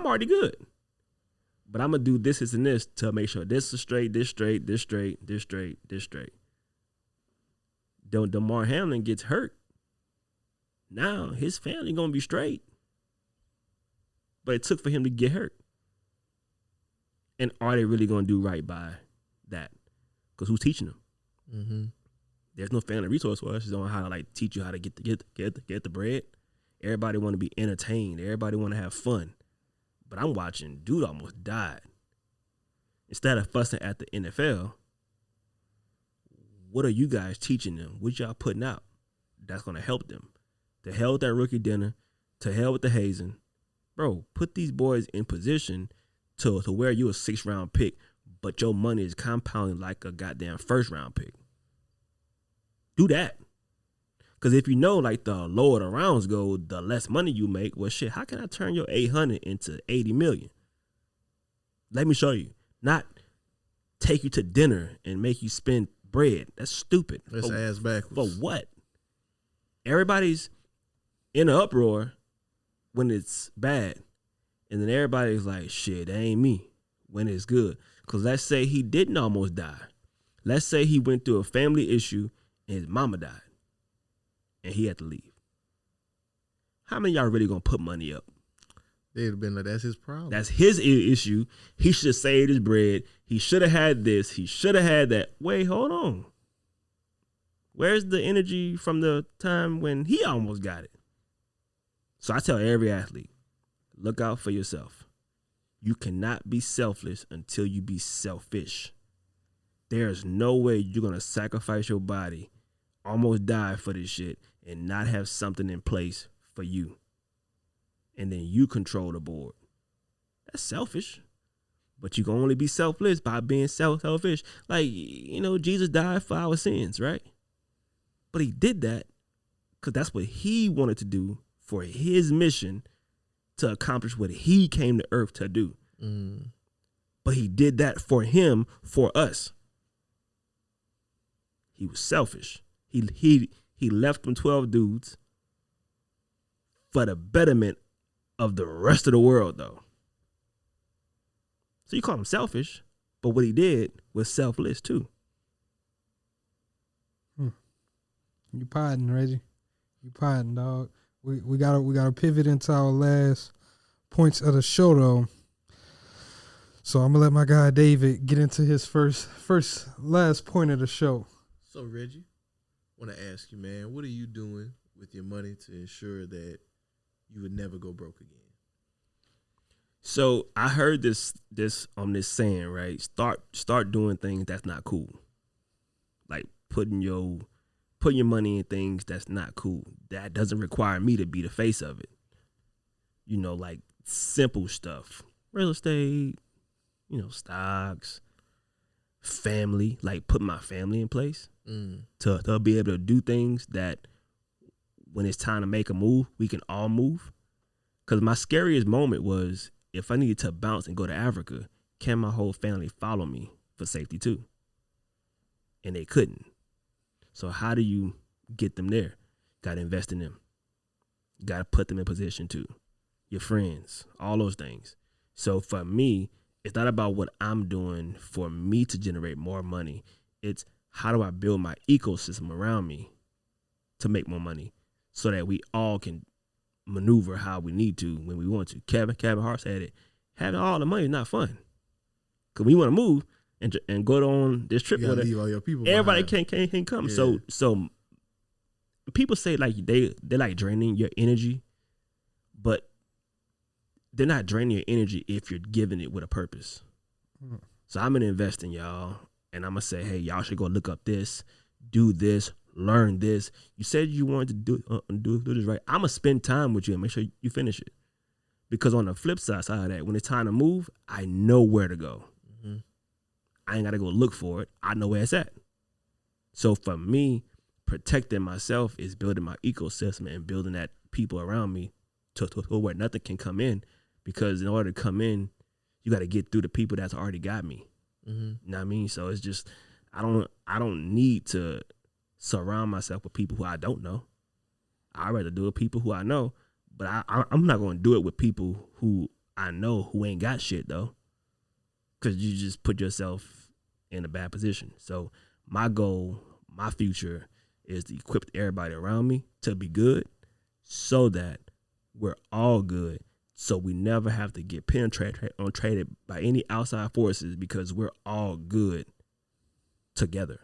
already good. But I'm gonna do this and this to make sure this is straight, this straight, this straight, this straight, this straight. DeMar Hamlin gets hurt. Now his family gonna be straight. But it took for him to get hurt. And are they really gonna do right by that? Because who's teaching them? Mm-hmm. There's no family resource for us on how to like teach you how to get the bread. Everybody want to be entertained. Everybody want to have fun. But I'm watching dude almost died. Instead of fussing at the NFL, what are you guys teaching them? What y'all putting out that's gonna help them? To hell with that rookie dinner. To hell with the hazing. Bro, put these boys in position to where you a 6th round pick, but your money is compounding like a goddamn 1st round pick. Do that. Because if you know, like, the lower the rounds go, the less money you make. Well, shit, how can I turn your 800 into 80 million? Let me show you. Not take you to dinner and make you spend bread. That's stupid. That's ass backwards. For what? Everybody's in an uproar when it's bad. And then everybody's like, shit, that ain't me when it's good. Because let's say he didn't almost die. Let's say he went through a family issue and his mama died. And he had to leave. How many of y'all really gonna put money up? They'd have been like, that's his problem. That's his issue. He should have saved his bread. He should have had this. He should have had that. Wait, hold on. Where's the energy from the time when he almost got it? So I tell every athlete, look out for yourself. You cannot be selfless until you be selfish. There's no way you're gonna sacrifice your body, almost die for this shit, and not have something in place for you. And then you control the board. That's selfish. But you can only be selfless by being selfish. Like, you know, Jesus died for our sins, right? But he did that because that's what he wanted to do for his mission to accomplish what he came to earth to do. But he did that for him, for us. He was selfish. He left them 12 dudes for the betterment of the rest of the world, though. So you call him selfish, but what he did was selfless too. You potting, Reggie. You potting, dog. We gotta pivot into our last points of the show, though. So I'm gonna let my guy David get into his last point of the show. So Reggie, I want to ask you, man, what are you doing with your money to ensure that you would never go broke again? So I heard this saying, right? Start doing things that's not cool. Like putting your money in things that's not cool. That doesn't require me to be the face of it. You know, like simple stuff. Real estate, you know, stocks, family, like put my family in place to be able to do things that when it's time to make a move, we can all move. Because my scariest moment was if I needed to bounce and go to Africa, can my whole family follow me for safety too? And they couldn't. So how do you get them there? Got to invest in them. Got to put them in position too. Your friends, all those things. So for me, it's not about what I'm doing for me to generate more money. It's how do I build my ecosystem around me to make more money so that we all can maneuver how we need to when we want to. Kevin Hart said it. Having all the money is not fun. Because when you want to move and go on this trip, You gotta leave all your people everybody behind. can't come. Yeah. So people say like they're like draining your energy, but they're not draining your energy if you're giving it with a purpose. So I'm gonna invest in y'all, and I'm gonna say, hey, y'all should go look up this, do this, learn this. You said you wanted to do this right. I'm gonna spend time with you and make sure you finish it. Because on the flip side of that, when it's time to move, I know where to go. I ain't got to go look for it. I know where it's at. So for me, protecting myself is building my ecosystem and building that people around me to where nothing can come in because in order to come in, you got to get through the people that's already got me. Mm-hmm. You know what I mean? So it's just I don't need to surround myself with people who I don't know. I'd rather do it with people who I know, but I'm not going to do it with people who I know who ain't got shit though, because you just put yourself in a bad position. So my goal, my future is to equip everybody around me to be good so that we're all good. So we never have to get penetrated by any outside forces because we're all good together.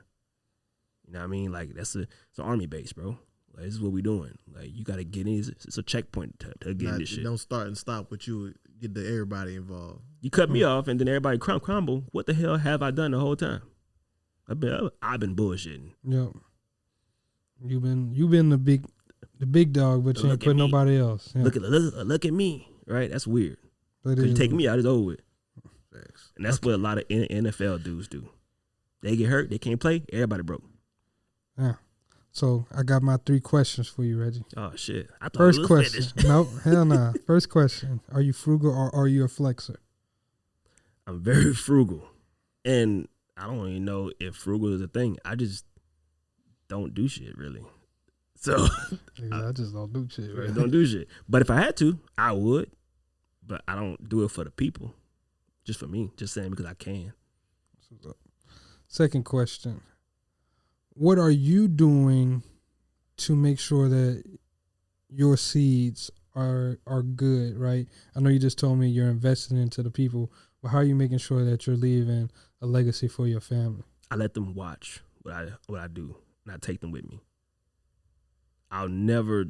You know what I mean? Like it's an army base, bro. Like, this is what we doing. Like you got to get in. It's a checkpoint to get in this shit. Don't start and stop with you. Get everybody involved. You cut me off and then everybody crumble. What the hell have I done the whole time? I've been bullshitting. Yep. You've been the big dog, but you ain't put nobody else. Yeah. Look at me, right? That's weird. Because you take me out, it's over with. And that's what a lot of NFL dudes do. They get hurt, they can't play, everybody broke. Yeah. So I got my 3 questions for you, Reggie. Oh shit! I thought First it was question. finished. Nope, hell nah. First question: are you frugal or are you a flexer? I'm very frugal, and I don't even know if frugal is a thing. I just don't do shit really. So I just don't do shit. Really. Don't do shit. But if I had to, I would. But I don't do it for the people, just for me. Just saying because I can. Second question: what are you doing to make sure that your seeds are good, right? I know you just told me you're investing into the people, but how are you making sure that you're leaving a legacy for your family? I let them watch what I do, and I take them with me. I'll never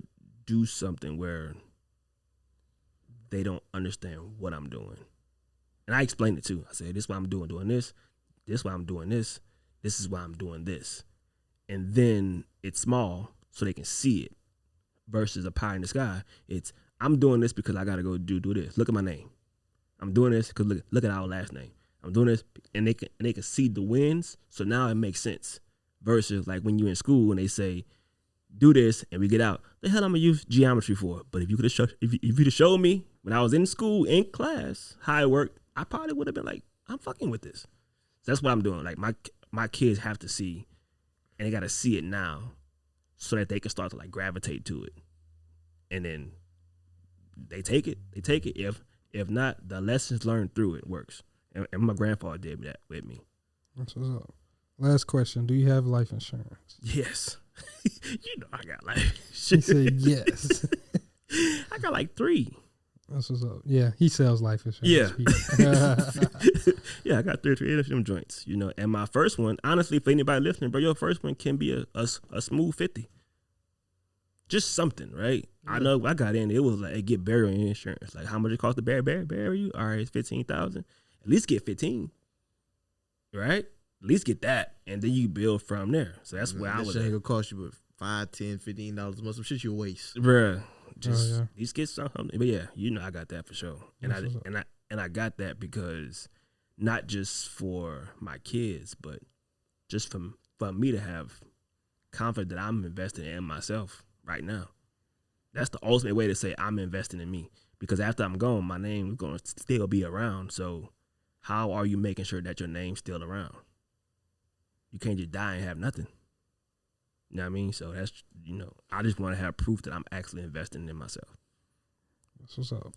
do something where they don't understand what I'm doing. And I explain it too. I say, this is why I'm doing this. This is why I'm doing this. This is why I'm doing this. And then it's small so they can see it versus a pie in the sky. It's, I'm doing this because I got to go do this. Look at my name. I'm doing this because look at our last name. I'm doing this, and they can see the wins, so now it makes sense. Versus like when you're in school and they say, do this, and we get out. The hell I'm gonna use geometry for? But if you could have showed me when I was in school in class how it worked, I probably would have been like, I'm fucking with this. So that's what I'm doing. Like my kids have to see, and they got to see it now, so that they can start to like gravitate to it, and then they take it. They take it. If not, the lessons learned through it works. And my grandfather did that with me. That's what's up. Last question: do you have life insurance? Yes. You know I got life. She said yes. I got like 3. That's what's up. Yeah, he sells life insurance. Yeah. Yeah, I got 3 of them joints, you know. And my first one, honestly, for anybody listening, bro, your first one can be a smooth 50. Just something, right? Yeah. I know I got in, it was like, get burial insurance. Like, how much it cost to bury you? All right, it's $15,000. At least get 15, right? At least get that, and then you build from there. So that's where I was. That ain't gonna cost you but $5, $10, $15 a month. Some shit you waste, bruh. Just at least get something. But yeah, you know I got that for sure, and I got that because not just for my kids, but just for me to have confidence that I'm investing in myself right now. That's the ultimate way to say I'm investing in me, because after I'm gone, my name is gonna still be around. So how are you making sure that your name's still around? You can't just die and have nothing. You know what I mean? So that's, you know, I just want to have proof that I'm actually investing in myself. That's what's up.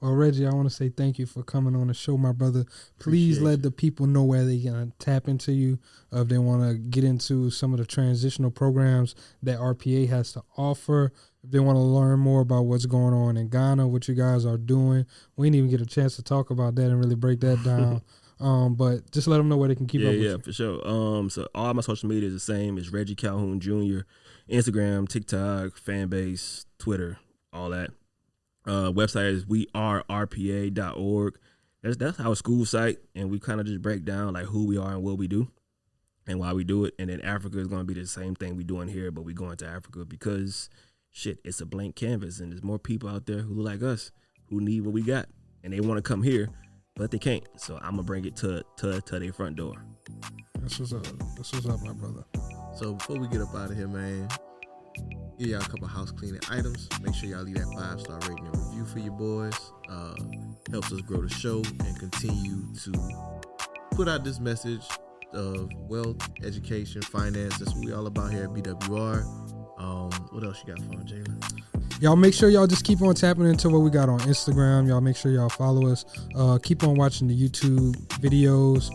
Well, Reggie, I want to say thank you for coming on the show, my brother. Please let the people know where they can tap into you, if they want to get into some of the transitional programs that RPA has to offer, if they want to learn more about what's going on in Ghana, what you guys are doing. We didn't even get a chance to talk about that and really break that down. But just let them know where they can keep up with you. Yeah, for sure. So all my social media is the same. It's Reggie Calhoun Jr. Instagram, TikTok, Fanbase, Twitter, all that. Website is wearerpa.org. That's our school site, and we kind of just break down like who we are and what we do and why we do it. And then Africa is going to be the same thing we doing here, but we going to Africa because shit, it's a blank canvas, and there's more people out there who look like us who need what we got, and they want to come here, but they can't. So I'm gonna bring it to their front door. That's what's up. That's what's up, my brother. So before we get up out of here, man, give y'all a couple house cleaning items. Make sure y'all leave that 5-star rating and review for your boys. Helps us grow the show and continue to put out this message of wealth, education, finance. That's what we all about here at BWR. What else you got for Jalen? Y'all make sure y'all just keep on tapping into what we got on Instagram. Y'all make sure y'all follow us. Keep on watching the YouTube videos.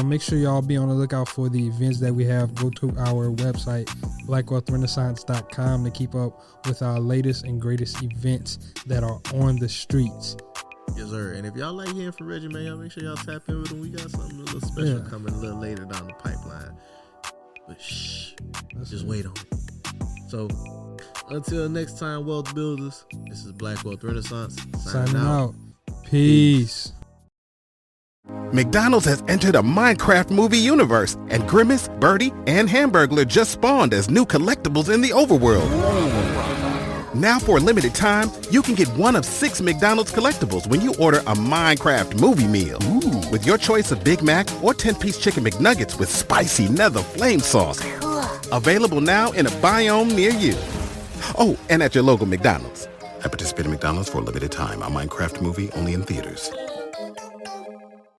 Make sure y'all be on the lookout for the events that we have. Go to our website, blackwealthrenaissance.com, to keep up with our latest and greatest events that are on the streets. Yes, sir. And if y'all like hearing from Reggie, man, y'all make sure y'all tap in with him. We got something a little special coming a little later down the pipeline. But just wait on it. So, until next time, Wealth Builders, this is Black Wealth Renaissance signing out. Peace. McDonald's has entered a Minecraft movie universe, and Grimace, Birdie, and Hamburglar just spawned as new collectibles in the overworld. Now for a limited time, you can get one of 6 McDonald's collectibles when you order a Minecraft movie meal. With your choice of Big Mac or 10-piece chicken McNuggets with spicy nether flame sauce. Available now in a biome near you. Oh, and at your local McDonald's. At participating McDonald's for a limited time. A Minecraft movie only in theaters.